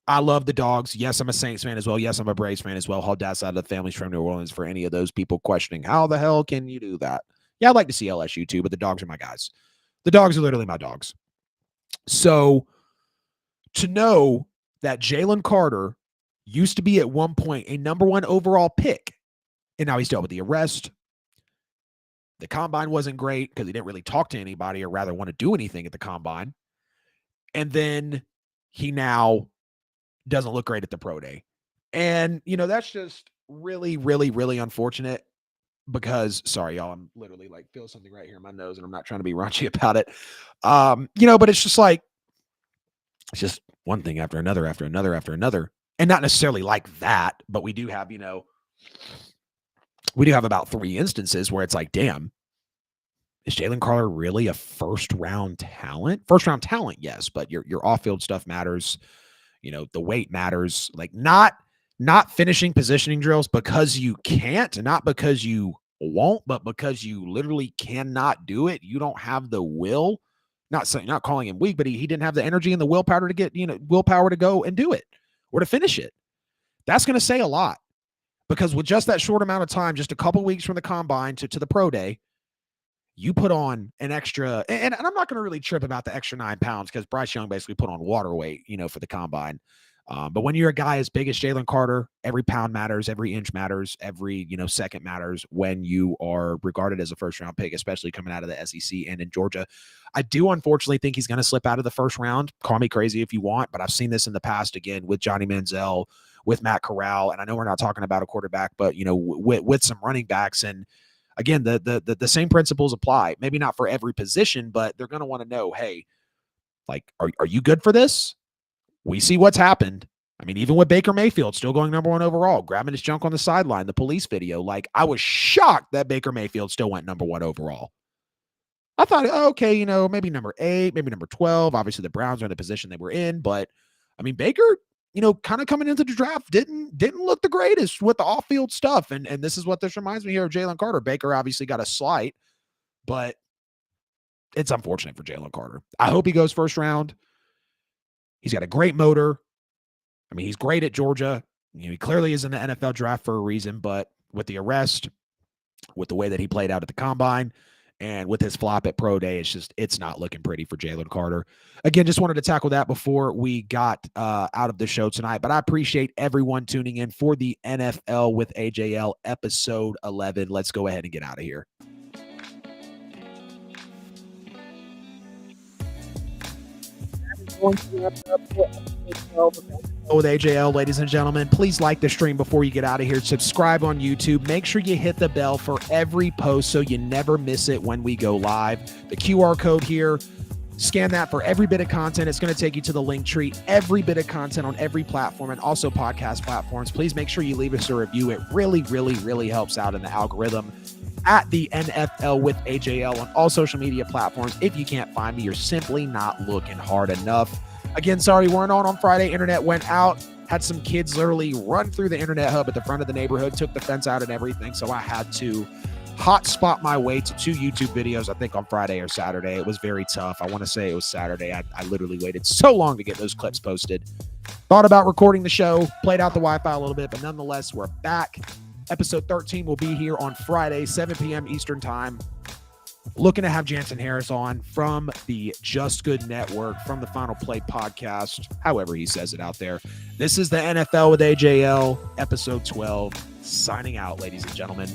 I love the Dogs. Yes, I'm a Saints fan as well. Yes, I'm a Braves fan as well. Whole dad's side of the family's from New Orleans, for any of those people questioning, how the hell can you do that? Yeah, I'd like to see LSU too, but the Dogs are my guys. The Dogs are literally my dogs. So to know that Jalen Carter used to be at one point a number 1 overall pick, and now he's dealt with the arrest. The combine wasn't great because he didn't really talk to anybody or rather want to do anything at the combine. And then he now doesn't look great at the pro day. And, that's just really, really, really unfortunate because, sorry, y'all, I'm literally feel something right here in my nose and I'm not trying to be raunchy about it. But it's just it's just one thing after another, after another, after another. And not necessarily like that, but we do have, about 3 instances where it's damn, is Jalen Carter really a first-round talent? First-round talent, yes, but your off-field stuff matters. The weight matters. Not finishing positioning drills because you can't, not because you won't, but because you literally cannot do it. You don't have the will. Not calling him weak, but he didn't have the energy and the willpower to go and do it or to finish it. That's going to say a lot. Because with just that short amount of time, just a couple weeks from the combine to the pro day, you put on an extra, and I'm not going to really trip about the extra 9 pounds because Bryce Young basically put on water weight, for the combine. But when you're a guy as big as Jalen Carter, every pound matters, every inch matters, every, second matters when you are regarded as a first-round pick, especially coming out of the SEC and in Georgia. I do unfortunately think he's going to slip out of the first round. Call me crazy if you want, but I've seen this in the past again with Johnny Manziel, with Matt Corral, and I know we're not talking about a quarterback, but with some running backs, and again, the same principles apply. Maybe not for every position, but they're going to want to know, hey, are you good for this? We see what's happened. I mean, even with Baker Mayfield still going number 1 overall, grabbing his junk on the sideline, the police video, like I was shocked that Baker Mayfield still went number 1 overall. I thought, okay, maybe number 8, maybe number 12. Obviously, the Browns are in the position they were in, but I mean, Baker, kind of coming into the draft didn't look the greatest with the off-field stuff, and this is what this reminds me here of Jalen Carter. Baker obviously got a slight, but it's unfortunate for Jalen Carter. I hope he goes first round. He's got a great motor. I mean, he's great at Georgia. He clearly is in the NFL draft for a reason, but with the arrest, with the way that he played out at the combine, and with his flop at Pro Day, it's not looking pretty for Jalen Carter. Again, just wanted to tackle that before we got out of the show tonight, but I appreciate everyone tuning in for the NFL with AJL episode 11. Let's go ahead and get out of here. With AJL, ladies and gentlemen, please like the stream before you get out of here. Subscribe on YouTube. Make sure you hit the bell for every post so you never miss it when we go live. The QR code here, scan that for every bit of content. It's going to take you to the link tree. Every bit of content on every platform and also podcast platforms. Please make sure you leave us a review. It really, really, really helps out in the algorithm. At the NFL with AJL on all social media platforms. If you can't find me, you're simply not looking hard enough. Again, sorry, weren't on Friday. Internet went out. Had some kids literally run through the internet hub at the front of the neighborhood, took the fence out and everything. So I had to hotspot my way to 2 YouTube videos, I think on Friday or Saturday. It was very tough. I want to say it was Saturday. I literally waited so long to get those clips posted. Thought about recording the show, played out the Wi-Fi a little bit, but nonetheless, we're back. Episode 13 will be here on Friday, 7 p.m. Eastern time. Looking to have Jansen Harris on from the Just Good Network, from the Final Play podcast, however he says it out there. This is the NFL with AJL, episode 12. Signing out, ladies and gentlemen.